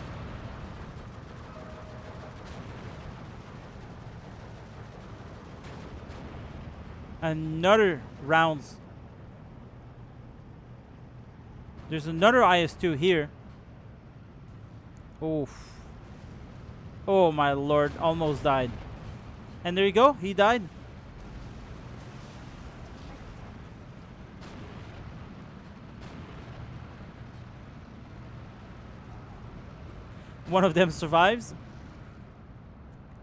Another rounds. There's another IS-2 here. Oof. Oh my lord, almost died. And there you go, he died. One of them survives.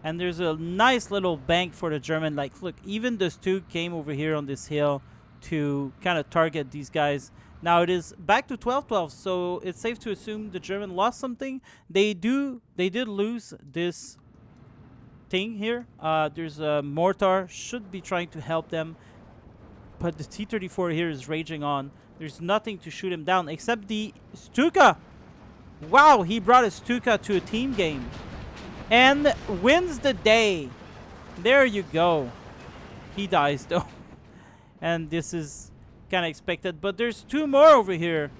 And there's a nice little bank for the German. Like, look, even the Stug came over here on this hill to kind of target these guys. Now it is back to 12-12, so it's safe to assume the German lost something. They did lose this thing here. There's a mortar, should be trying to help them. But the T-34 here is raging on. There's nothing to shoot him down except the Stuka. Wow, he brought a Stuka to a team game. And wins the day. There you go. He dies though. And this is kind of expected. But there's two more over here.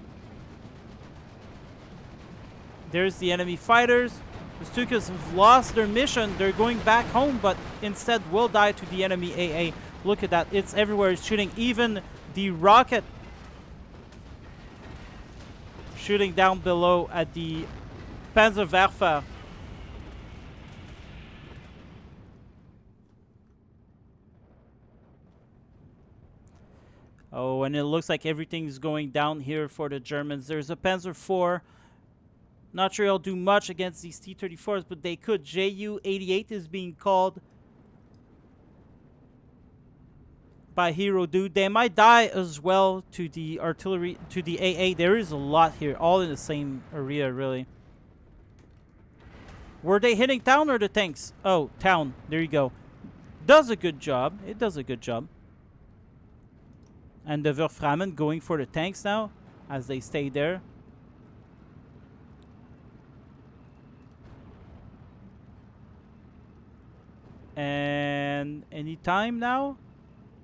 There's the enemy fighters. The Stukas have lost their mission. They're going back home, but instead will die to the enemy AA. Look at that. It's everywhere. It's shooting. Even the rocket shooting down below at the Panzerwerfer. Oh, and it looks like everything's going down here for the Germans. There's a Panzer IV. Not sure he'll do much against these T-34s, but they could. Ju-88 is being called by Hero Dude. They might die as well to the artillery, to the AA. There is a lot here, all in the same area, really. Were they hitting town or the tanks? Oh, town. There you go. Does a good job. It does a good job. And the Werframen going for the tanks now as they stay there. And any time now.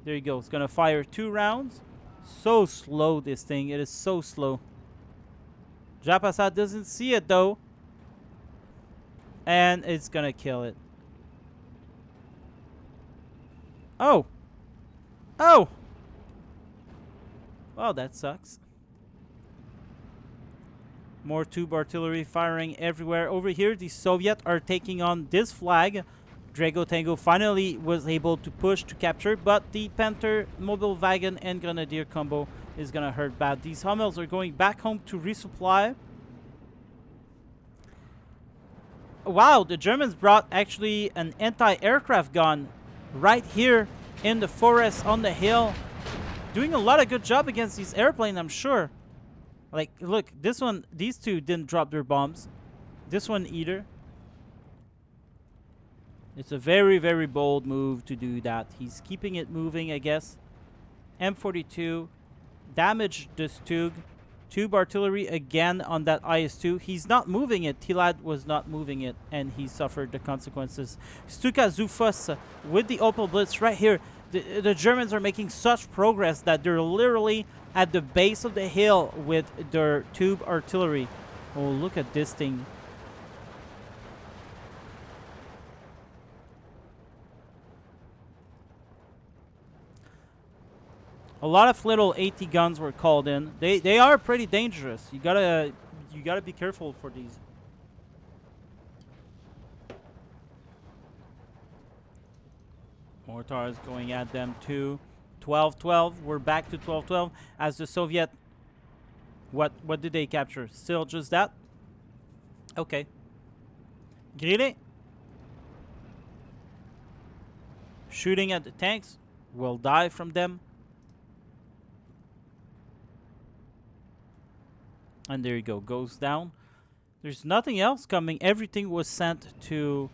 There you go. It's going to fire 2 rounds. So slow, this thing. It is so slow. Japasat doesn't see it though. And it's going to kill it. Oh. Oh. Well, that sucks. More tube artillery firing everywhere. Over here, the Soviets are taking on this flag. Drago Tango finally was able to push to capture, but the Panther, Mobile Wagon, and Grenadier combo is going to hurt bad. These Hummels are going back home to resupply. Wow, the Germans brought actually an anti-aircraft gun right here in the forest on the hill. Doing a lot of good job against these airplanes, I'm sure. Like, look, this one, these two didn't drop their bombs. This one either. It's a very, very bold move to do that. He's keeping it moving, I guess. M42 damaged the Stug. Tube artillery again on that IS-2. He's not moving it. Tilad was not moving it, and he suffered the consequences. Stuka Zufus with the Opel Blitz right here. The Germans are making such progress that they're literally at the base of the hill with their tube artillery. Oh, look at this thing. A lot of little AT guns were called in. They are pretty dangerous. You gotta be careful for these. Mortars going at them too. 12-12. We're back to 12-12 as the Soviet. What did they capture? Still just that? Okay. Grille. Shooting at the tanks. Will die from them. And there you go. Goes down. There's nothing else coming. Everything was sent to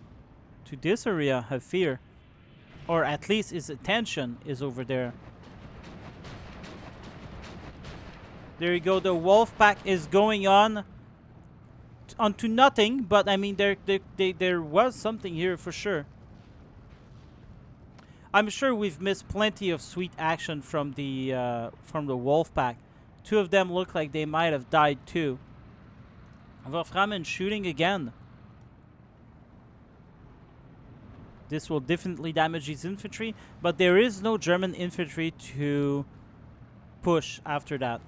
this area, Hafir. Or at least his attention is over there. There you go. The wolf pack is going on onto nothing, but I mean there was something here for sure. I'm sure we've missed plenty of sweet action from the wolf pack. 2 of them look like they might have died too. Wolframen shooting again. This will definitely damage his infantry, but there is no German infantry to push after that.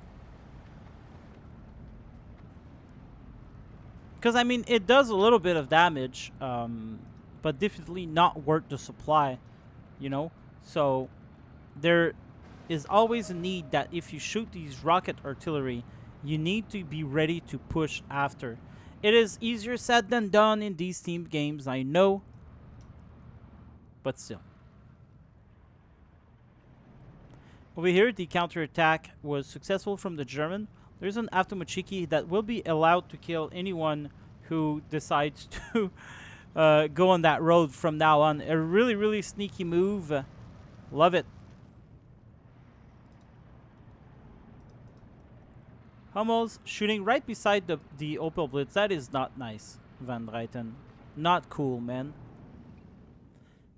Because, I mean, it does a little bit of damage, but definitely not worth the supply, you know? So, there is always a need that if you shoot these rocket artillery, you need to be ready to push after. It is easier said than done in these team games, I know, but still. Over here, the counterattack was successful from the German. There's an Avtomochiki that will be allowed to kill anyone who decides to go on that road from now on. A really, really sneaky move. Love it. Hummels shooting right beside the Opel Blitz. That is not nice, Van Dreyten. Not cool, man.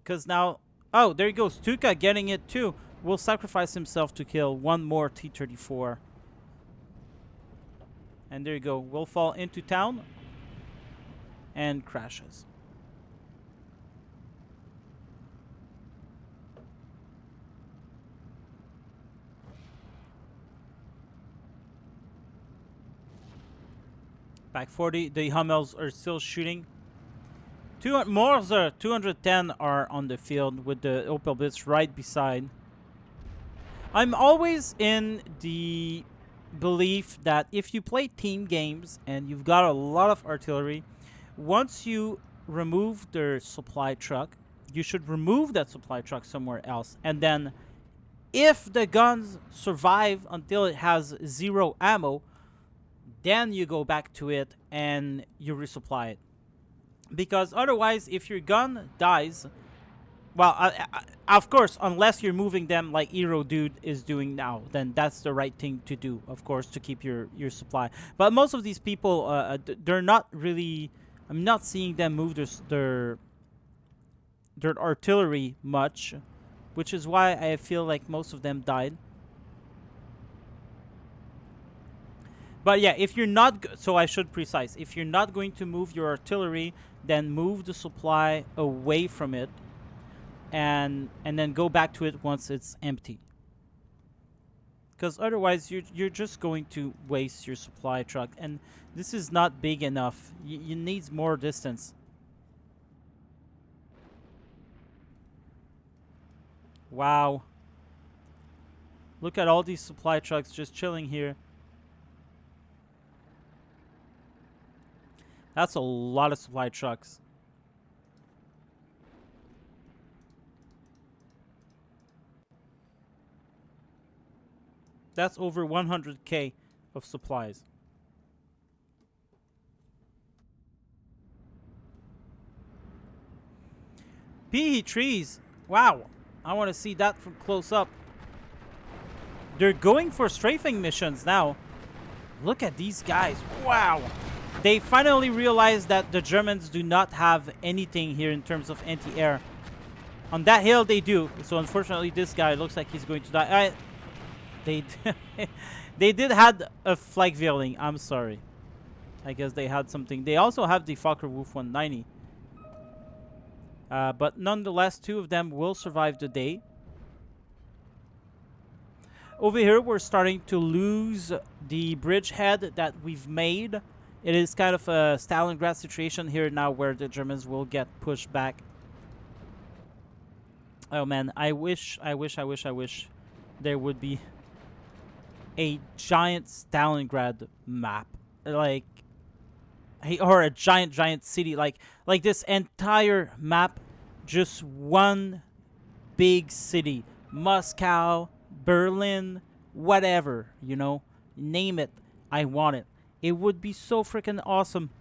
Because now... Oh, there he goes. Tuka getting it too. Will sacrifice himself to kill one more T-34. And there you go. Will fall into town. And crashes. Back 40. The Hummels are still shooting. More 210 are on the field with the Opel Blitz right beside. I'm always in the belief that if you play team games and you've got a lot of artillery, once you remove their supply truck, you should remove that supply truck somewhere else. And then if the guns survive until it has 0 ammo, then you go back to it and you resupply it. Because otherwise, if your gun dies... Well, of course, unless you're moving them like Hero Dude is doing now, then that's the right thing to do, of course, to keep your supply. But most of these people, they're not really... I'm not seeing them move their artillery much, which is why I feel like most of them died. But yeah, if you're not... So I should precise. If you're not going to move your artillery, then move the supply away from it. And then go back to it once it's empty. Because otherwise, you're just going to waste your supply truck. And this is not big enough. You need more distance. Wow. Look at all these supply trucks just chilling here. That's a lot of supply trucks. That's over 100k of supplies. Peahy trees. Wow. I want to see that from close up. They're going for strafing missions now. Look at these guys. Wow. They finally realized that the Germans do not have anything here in terms of anti-air. On that hill, they do. So unfortunately, this guy looks like he's going to die. They did had a flag veiling. I'm sorry. I guess they had something. They also have the Focke-Wulf 190. But nonetheless, 2 of them will survive the day. Over here, we're starting to lose the bridgehead that we've made. It is kind of a Stalingrad situation here now where the Germans will get pushed back. Oh man, I wish there would be a giant Stalingrad map, like, or a giant city, like this entire map, just one big city, Moscow, Berlin, whatever, you know, name it. I want it. It would be so freaking awesome.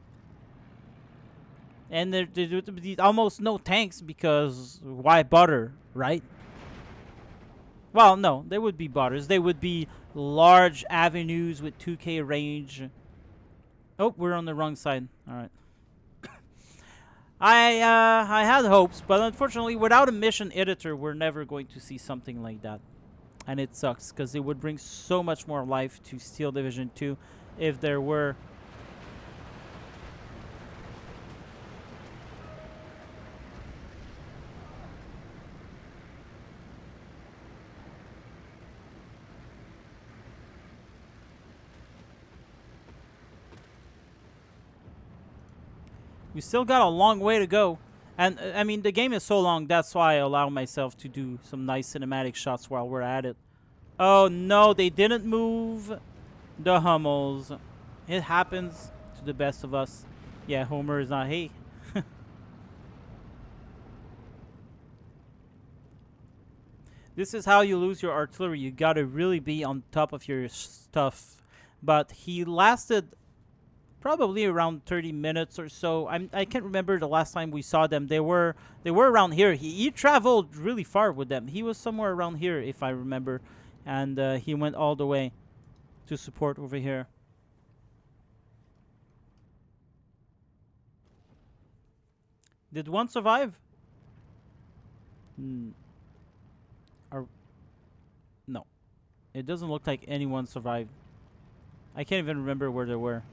And there would be almost no tanks because why bother, right? Well, no, there would be botters. There would be large avenues with 2K range. Oh, we're on the wrong side. All right. I had hopes, but unfortunately, without a mission editor, we're never going to see something like that. And it sucks, because it would bring so much more life to Steel Division 2 if there were... We still got a long way to go. And, I mean, the game is so long, that's why I allow myself to do some nice cinematic shots while we're at it. Oh, no, they didn't move the Hummels. It happens to the best of us. Yeah, Homer is not... Hey. This is how you lose your artillery. You gotta really be on top of your stuff. But he lasted probably around 30 minutes or so. I can't remember the last time we saw them. They were around here. He traveled really far with them. He was somewhere around here, if I remember, and he went all the way to support over here. Did one survive? No. It doesn't look like anyone survived. I can't even remember where they were.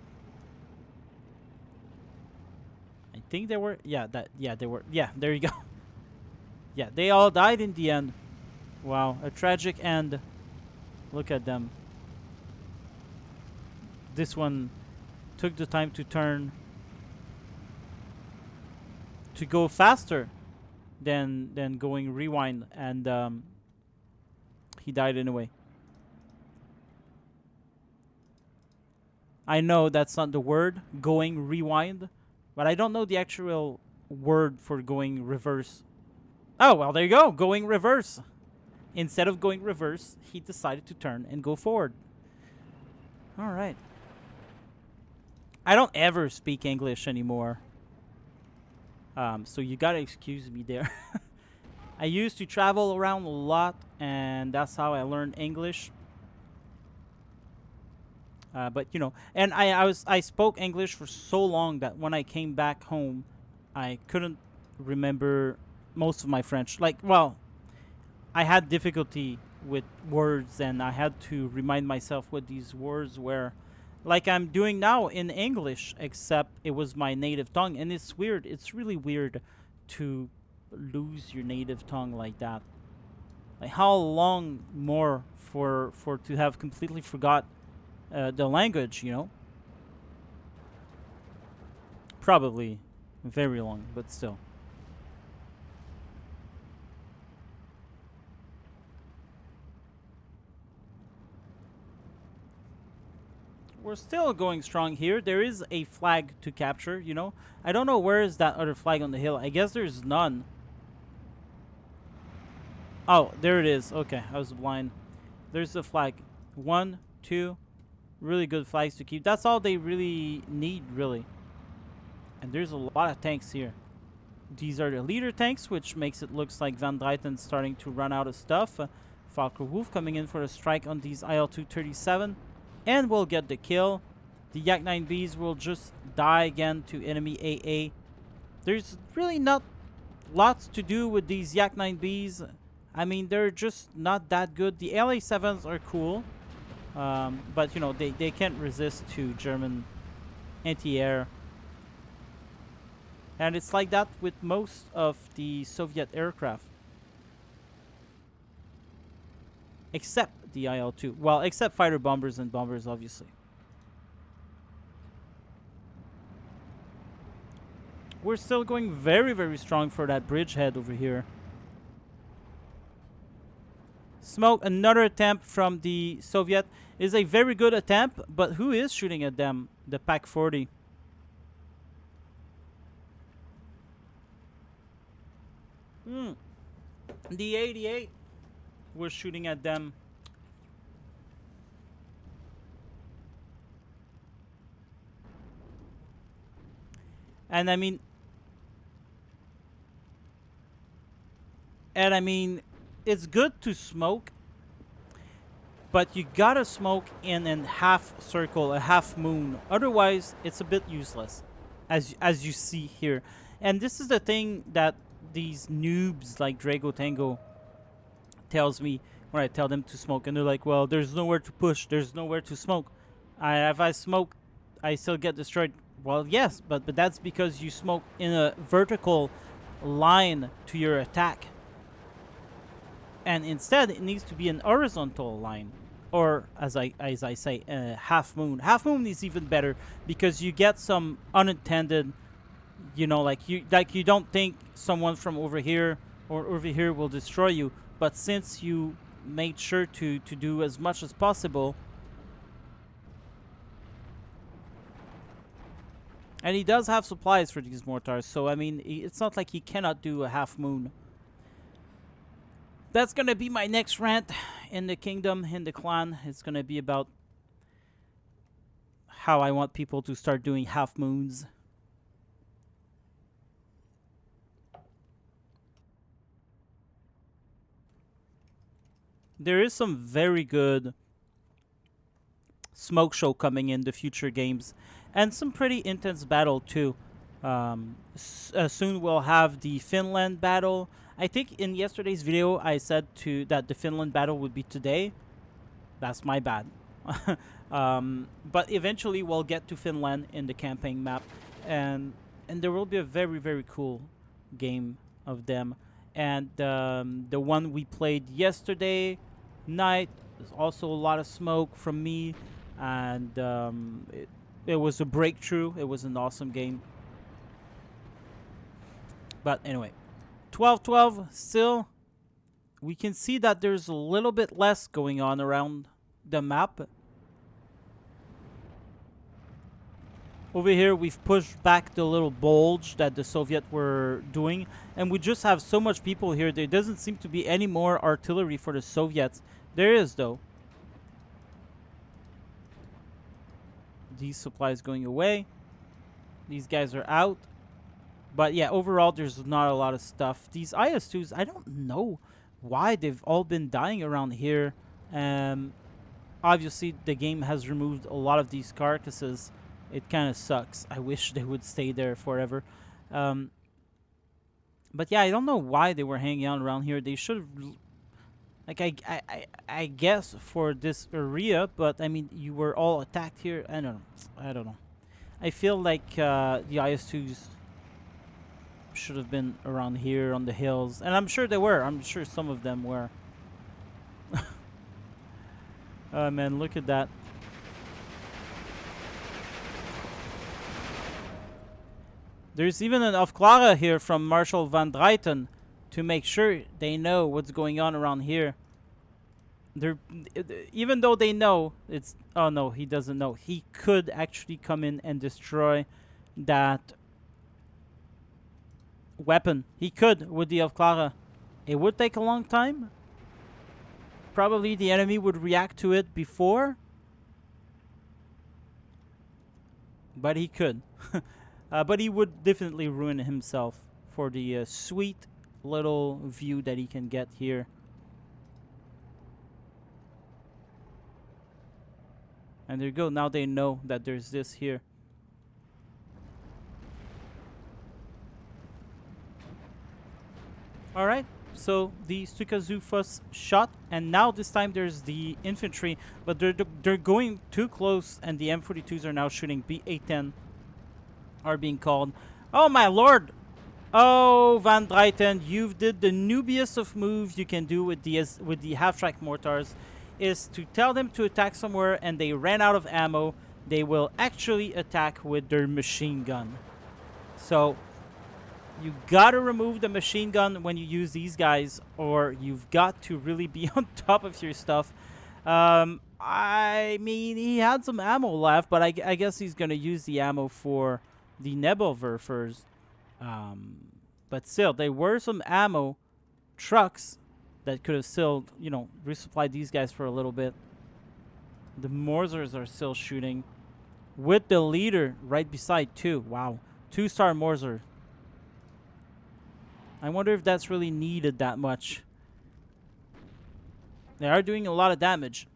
I think they were... Yeah, they were... Yeah, there you go. Yeah, they all died in the end. Wow, a tragic end. Look at them. This one took the time to turn, to go faster than going rewind, and he died anyway. I know that's not the word, going rewind, but I don't know the actual word for going reverse. Oh, well, there you go, going reverse. Instead of going reverse, he decided to turn and go forward. All right. I don't ever speak English anymore. So you gotta excuse me there. I used to travel around a lot, and that's how I learned English. But you know, and I spoke English for so long that when I came back home, I couldn't remember most of my French. Like, well, I had difficulty with words, and I had to remind myself what these words were, like I'm doing now in English, except it was my native tongue. And it's weird. It's really weird to lose your native tongue like that. Like, how long more for to have completely forgot the language, you know? Probably very long, but still. We're still going strong here. There is a flag to capture, you know. I don't know where is that other flag on the hill. I guess there's none. Oh, there it is. Okay, I was blind. There's the flag. 1, 2. Really good flags to keep. That's all they really need, really. And there's a lot of tanks here. These are the leader tanks, which makes it looks like Van Dreyten's starting to run out of stuff. Falker Wolf coming in for a strike on these IL-237. And we'll get the kill. The Yak-9Bs will just die again to enemy AA. There's really not lots to do with these Yak-9Bs. I mean, they're just not that good. The LA-7s are cool. But, you know, they can't resist to German anti-air. And it's like that with most of the Soviet aircraft. Except the IL-2. Well, except fighter bombers and bombers, obviously. We're still going very, very strong for that bridgehead over here. Smoke, another attempt from the Soviet. Is a very good attempt, but who is shooting at them? The Pak-40. The 88 was shooting at them. And I mean, it's good to smoke, but you gotta smoke in a half circle, a half moon. Otherwise, it's a bit useless, as you see here. And this is the thing that these noobs like Drago Tango tells me when I tell them to smoke, and they're like, "Well, there's nowhere to push. There's nowhere to smoke. If I smoke, I still get destroyed." Well, yes, but that's because you smoke in a vertical line to your attack. And instead, it needs to be an horizontal line. Or, as I say, half moon. Half moon is even better because you get some unintended You know, like you don't think someone from over here or over here will destroy you, but since you made sure to do as much as possible, and he does have supplies for these mortars, so I mean, it's not like he cannot do a half moon. That's gonna be my next rant in the kingdom, in the clan. It's gonna be about how I want people to start doing half moons. There is some very good smoke show coming in the future games, and some pretty intense battle too. Soon we'll have the Finland battle. I think in yesterday's video I said that the Finland battle would be today. That's my bad. But eventually we'll get to Finland in the campaign map, and there will be a very, very cool game of them. And the one we played yesterday night, there's also a lot of smoke from me, and it was a breakthrough. It was an awesome game. But anyway, 12-12 still. We can see that there's a little bit less going on around the map. Over here, we've pushed back the little bulge that the Soviets were doing, and we just have so much people here. There doesn't seem to be any more artillery for the Soviets. There is, though. These supplies going away. These guys are out. But yeah, overall, there's not a lot of stuff. These IS-2s, I don't know why they've all been dying around here. Obviously, the game has removed a lot of these carcasses. It kind of sucks. I wish they would stay there forever. But yeah, I don't know why they were hanging out around here. They should have, like, I guess for this area, but I mean, you were all attacked here. I don't know. I feel like the IS-2s should have been around here on the hills, and I'm sure they were. I'm sure some of them were. Oh man, look at that. There's even an Afklara here from Marshal van Dreyten to make sure they know what's going on around here. They're, even though they know it's... Oh no, he doesn't know. He could actually come in and destroy that weapon. He could with the Afklara. It would take a long time. Probably the enemy would react to it before. But he could. But he would definitely ruin himself for the sweet little view that he can get here. And there you go. Now they know that there's this here. Alright, so the Stukazufos shot, and now this time there's the infantry, but they're going too close, and the M42s are now shooting. B-810 are being called. Oh my lord! Oh, Van Dreyten, you've did the noobiest of moves you can do with the half-track mortars, is to tell them to attack somewhere and they ran out of ammo. They will actually attack with their machine gun. So you gotta remove the machine gun when you use these guys, or you've got to really be on top of your stuff. I mean, he had some ammo left, but I guess he's gonna use the ammo for the Nebelwerfers. But still, there were some ammo trucks that could have still, you know, resupplied these guys for a little bit. The Morsers are still shooting with the leader right beside too. Wow, 2-star Morser. I wonder if that's really needed that much. They are doing a lot of damage.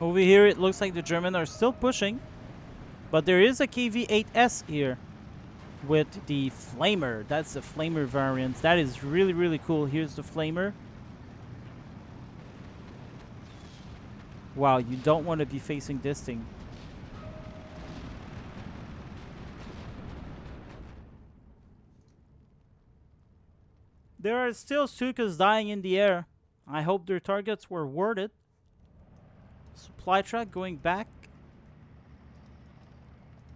Over here, it looks like the Germans are still pushing. But there is a KV-8S here with the Flamer. That's the Flamer variant. That is really, really cool. Here's the Flamer. Wow, you don't want to be facing this thing. There are still Stukas dying in the air. I hope their targets were worth it. Supply track going back.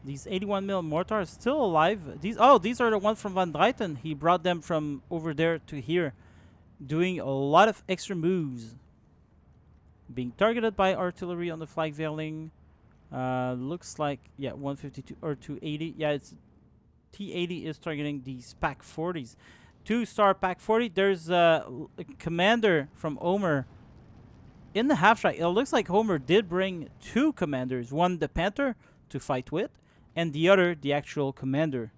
These 81 mil mortar are still alive. These are the ones from Van Dreyten. He brought them from over there to here, doing a lot of extra moves. Being targeted by artillery on the flag veiling. Looks like, yeah, 152 or 280. Yeah, it's T80 is targeting these Pack 40s. 2-star Pack 40. There's a commander from Omer in the half strike. It looks like Homer did bring 2 commanders. One, the Panther to fight with, and the other, the actual commander.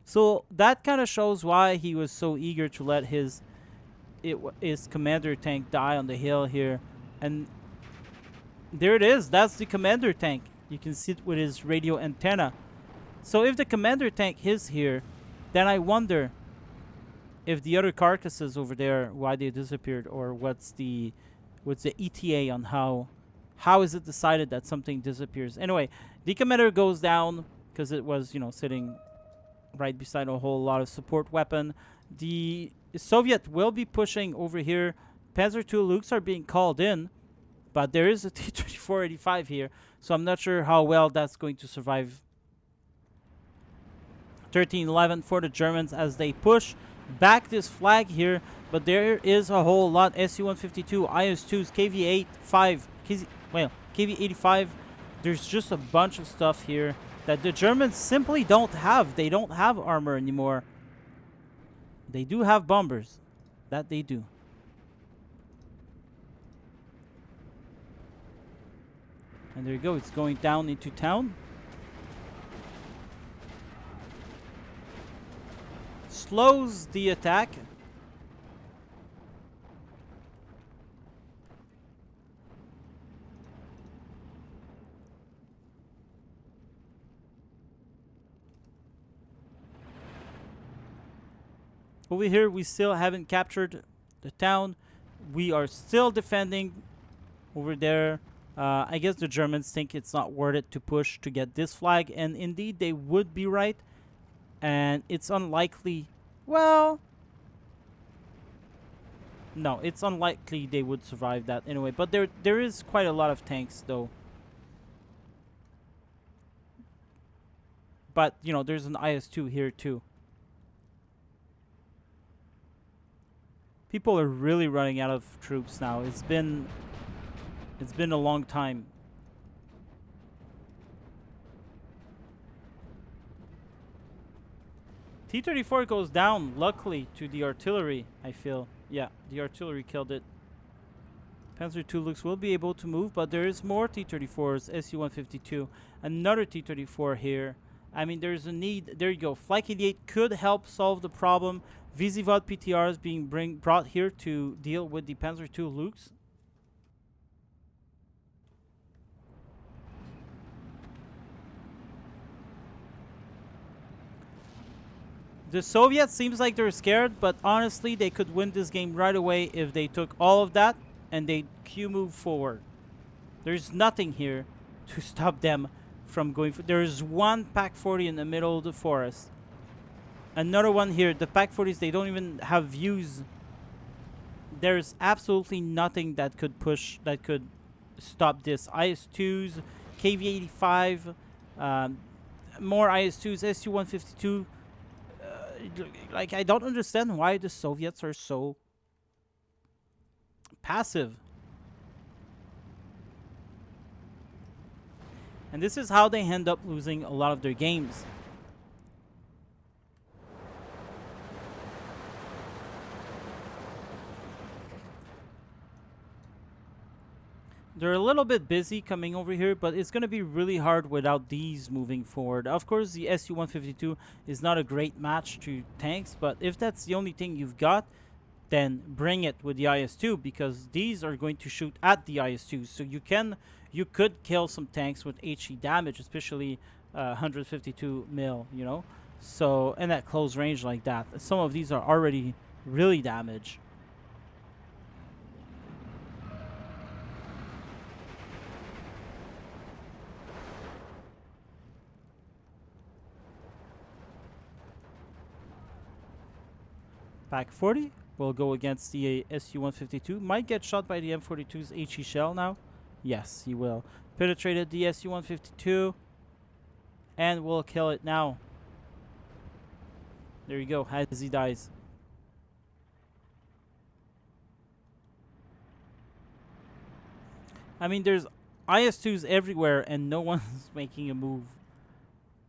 So that kind of shows why he was so eager to let his commander tank die on the hill here. And there it is. That's the commander tank. You can see it with his radio antenna. So if the commander tank is here, then I wonder if the other carcasses over there, why they disappeared, or what's the ETA on how is it decided that something disappears. Anyway, the commander goes down because it was, sitting right beside a whole lot of support weapon. The Soviet will be pushing over here. Panzer II Lukes are being called in, but there is a T-34-85 here, so I'm not sure how well that's going to survive. 13-11 for the Germans as they push back this flag here, but there is a whole lot. Su-152, IS-2s, KV-85. There's just a bunch of stuff here that the Germans simply don't have. They don't have armor anymore. They do have bombers. That they do. And there you go. It's going down into town. Slows the attack. Over here, we still haven't captured the town. We are still defending over there. I guess the Germans think it's not worth it to push to get this flag, and indeed they would be right. And it's unlikely, well, no, it's unlikely they would survive that anyway. But there is quite a lot of tanks though. But, there's an IS-2 here too. People are really running out of troops now. It's been a long time. T-34 goes down, luckily, to the artillery, I feel. Yeah, the artillery killed it. Panzer II Lukes will be able to move, but there is more T-34s, Su-152. Another T-34 here. I mean, there's a need. There you go. Flak 88 could help solve the problem. VZVOD PTR is being brought here to deal with the Panzer II Lukes. The Soviets seems like they're scared, but honestly, they could win this game right away if they took all of that and they Q-move forward. There's nothing here to stop them from going. There's one Pack 40 in the middle of the forest. Another one here. The Pack 40s, they don't even have views. There's absolutely nothing that could push, that could stop this. IS-2s, KV-85, more IS-2s, Su-152. Like, I don't understand why the Soviets are so passive. And this is how they end up losing a lot of their games. They're a little bit busy coming over here, but it's going to be really hard without these moving forward. Of course, the Su-152 is not a great match to tanks, but if that's the only thing you've got, then bring it with the IS-2, because these are going to shoot at the IS-2. So you could kill some tanks with HE damage, especially 152 mil, So, and at close range like that. Some of these are already really damaged. Pack 40 will go against the Su-152. Might get shot by the M42's HE shell now. Yes, he will. Penetrated the Su-152. And we'll kill it now. There you go, as he dies. I mean, there's IS-2s everywhere and no one's making a move.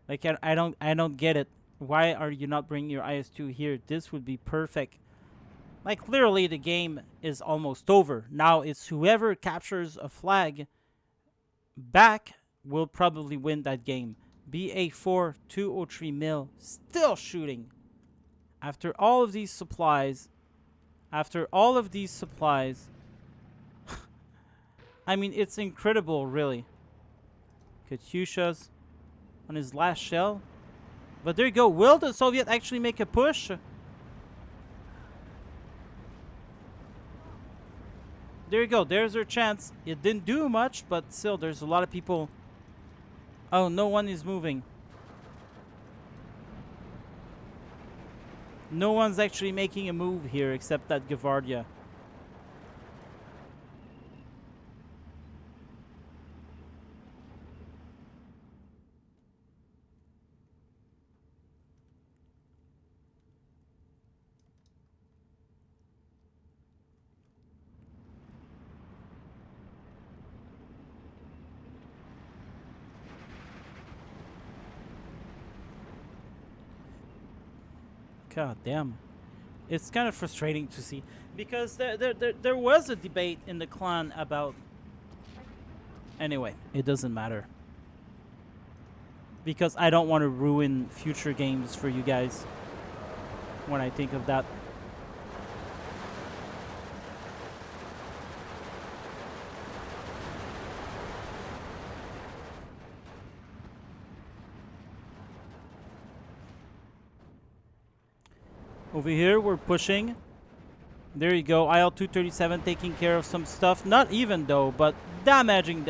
Like, I don't get it. Why are you not bringing your IS-2 here? This would be perfect. Like, clearly the game is almost over. Now it's whoever captures a flag back will probably win that game. BA4 203 mil, still shooting. After all of these supplies, I mean, it's incredible, really. Katyushas on his last shell. But there you go. Will the Soviet actually make a push? There you go. There's their chance. It didn't do much, but still, there's a lot of people. Oh, no one is moving. No one's actually making a move here except that Gavardia. God damn. It's kind of frustrating to see. Because there was a debate in the clan about... Anyway, it doesn't matter. Because I don't want to ruin future games for you guys when I think of that. Over here, we're pushing. There you go. IL-237 taking care of some stuff. Not even, though, but damaging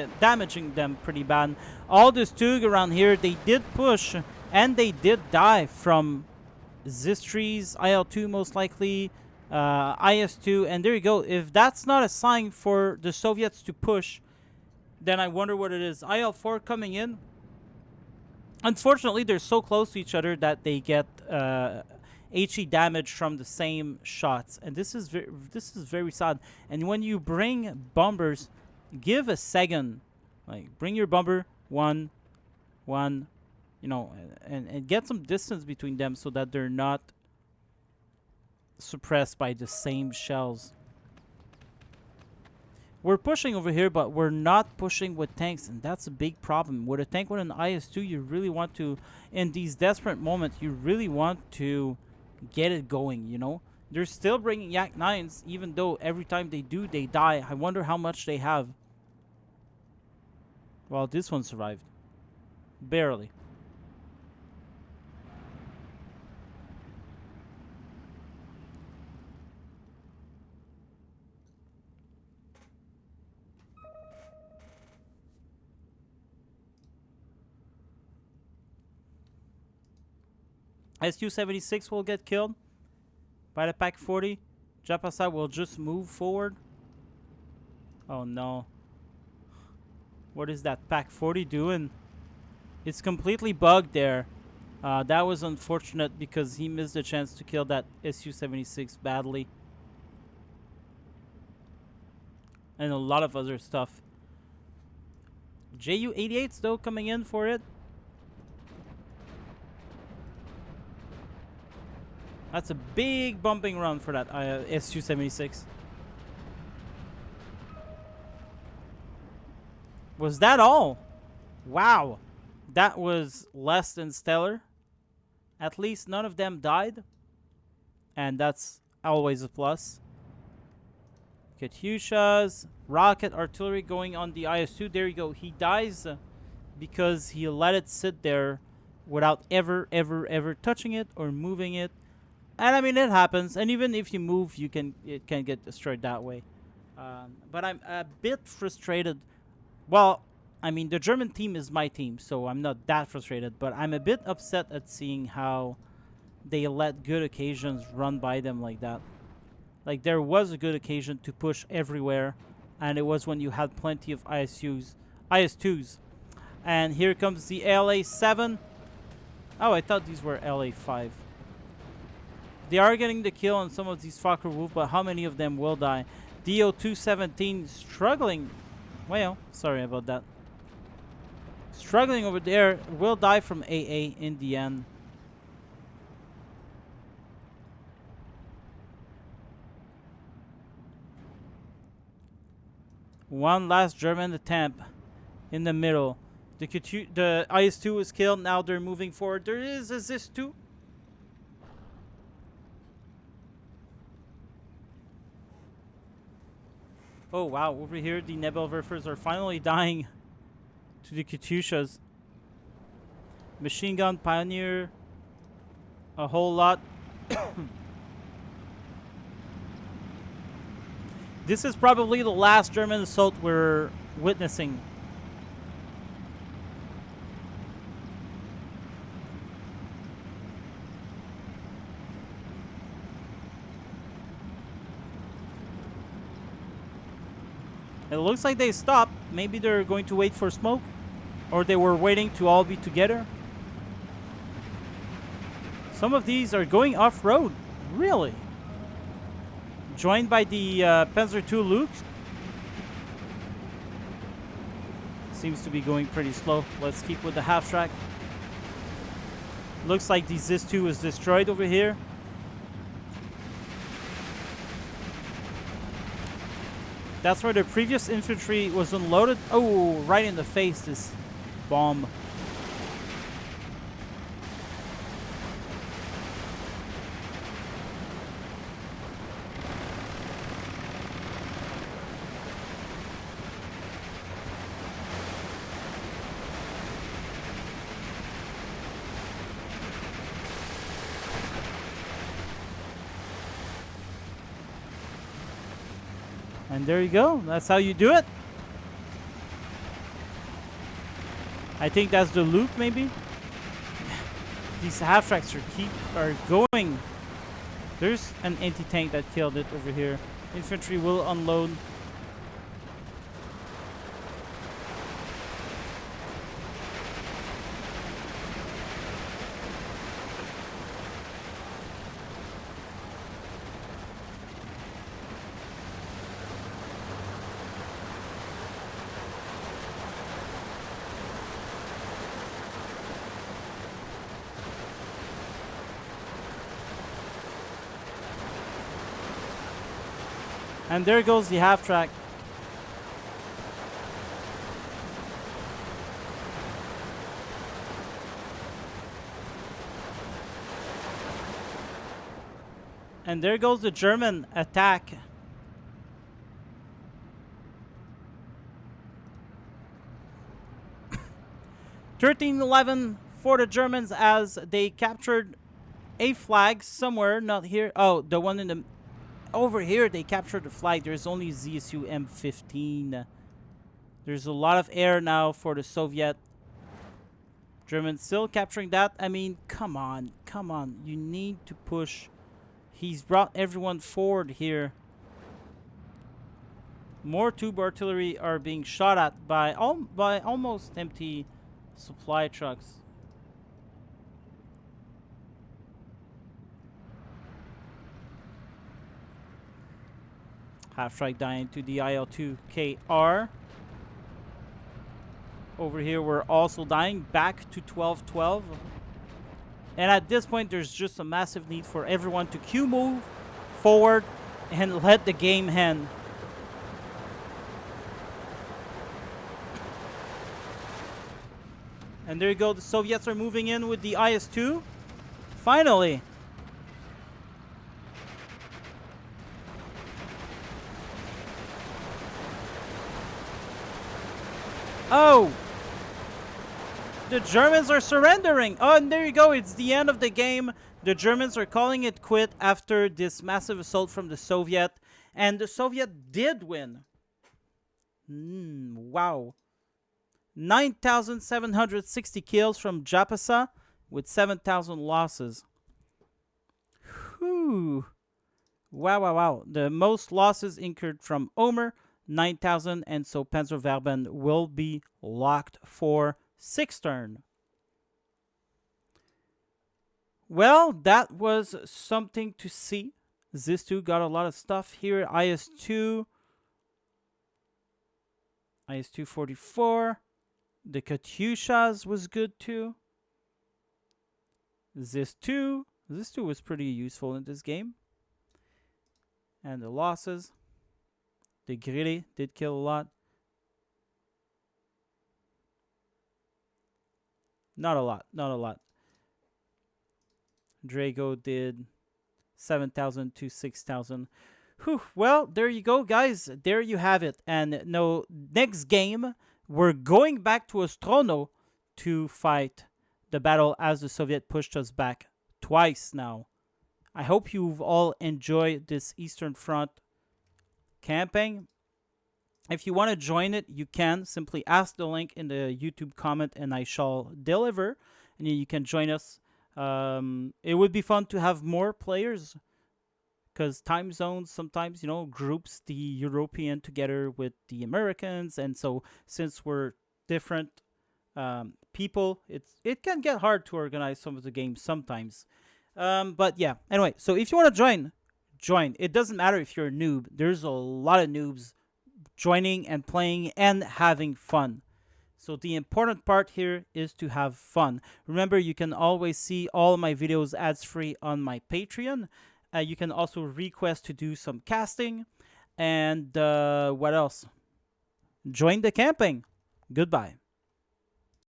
them pretty bad. All this Tug around here, they did push, and they did die from Zistries, IL-2 most likely, IS-2, and there you go. If that's not a sign for the Soviets to push, then I wonder what it is. IL-4 coming in. Unfortunately, they're so close to each other that they get... HE damage from the same shots, and this is very sad. And when you bring bombers, give a second, like bring your bomber one, you know, and get some distance between them so that they're not suppressed by the same shells. We're pushing over here, but we're not pushing with tanks, and that's a big problem. With a tank with an IS-2, you really want to, in these desperate moments, you really want to get it going, you know. They're still bringing Yak 9s, even though every time they do, they die. I wonder how much they have. Well, this one survived. Barely. SU-76 will get killed by the Pak 40. Japasa will just move forward. Oh no. What is that Pak 40 doing? It's completely bugged there. That was unfortunate because he missed the chance to kill that SU-76 badly. And a lot of other stuff. JU-88's though coming in for it. That's a big bumping run for that SU-76. Was that all? Wow. That was less than stellar. At least none of them died. And that's always a plus. Katyushas. Rocket artillery going on the IS-2. There you go. He dies because he let it sit there without ever touching it or moving it. And I mean, it happens. And even if you move, it can get destroyed that way. But I'm a bit frustrated. Well, I mean, the German team is my team, so I'm not that frustrated. But I'm a bit upset at seeing how they let good occasions run by them like that. Like, there was a good occasion to push everywhere. and it was when you had plenty of IS-2s. And here comes the LA-7. Oh, I thought these were LA-5. They are getting the kill on some of these Fokker Wolf, but how many of them will die? DO-217 struggling. Well, sorry about that. Struggling over there. Will die from AA in the end. One last German attempt in the middle. The IS-2 is killed. Now they're moving forward. There is a ZIS-2. Oh, wow. Over here, the Nebelwerfers are finally dying to the Katyushas. Machine gun, Pioneer, a whole lot. This is probably the last German assault we're witnessing. It looks like they stopped. Maybe they're going to wait for smoke. Or they were waiting to all be together. Some of these are going off-road. Really? Joined by the Panzer II Lukes. Seems to be going pretty slow. Let's keep with the half-track. Looks like the ZIS-2 is destroyed over here. That's where the previous infantry was unloaded. Oh, right in the face, this bomb. And there you go. That's how you do it. I think that's the loop, maybe. These half tracks are going. There's an anti-tank that killed it over here. Infantry will unload. And there goes the half track. And there goes the German attack. (13-11) for the Germans as they captured a flag somewhere, not here. Oh, the one in the... Over here, they captured the flag. There's only ZSU M15. There's a lot of air now for the Soviet. Germans still capturing that. I mean, come on. Come on. You need to push. He's brought everyone forward here. More tube artillery are being shot at by almost empty supply trucks. Half strike dying to the IL-2KR. Over here, we're also dying back to 12-12. And at this point, there's just a massive need for everyone to Q move forward and let the game end. And there you go. The Soviets are moving in with the IS-2. Finally. Oh! The Germans are surrendering. Oh, and there you go. It's the end of the game. The Germans are calling it quit after this massive assault from the Soviet. And the Soviet did win. Wow. 9,760 kills from Japasa with 7,000 losses. Whew. Wow, wow, wow. The most losses incurred from Omer, 9,000, and so Panzerwerben will be locked for 6 turn. Well, that was something to see. This 2 got a lot of stuff here. IS-2. IS-2 44. The Katyushas was good too. This 2 was pretty useful in this game. And the losses. The Grille did kill a lot. Not a lot. Drago did 7,000 to 6,000. Well, there you go, guys. There you have it. And no, next game, we're going back to Ostrono to fight the battle as the Soviet pushed us back twice now. I hope you've all enjoyed this Eastern Front camping. If you want to join it, you can. Simply ask the link in the YouTube comment and I shall deliver. And you can join us. It would be fun to have more players because time zones sometimes, groups the European together with the Americans. And so since we're different people, it can get hard to organize some of the games sometimes. But yeah, anyway, so if you want to join. It doesn't matter if you're a noob. There's a lot of noobs joining and playing and having fun. So the important part here is to have fun. Remember, you can always see all my videos ads-free on my Patreon. You can also request to do some casting. And what else? Join the camping. Goodbye.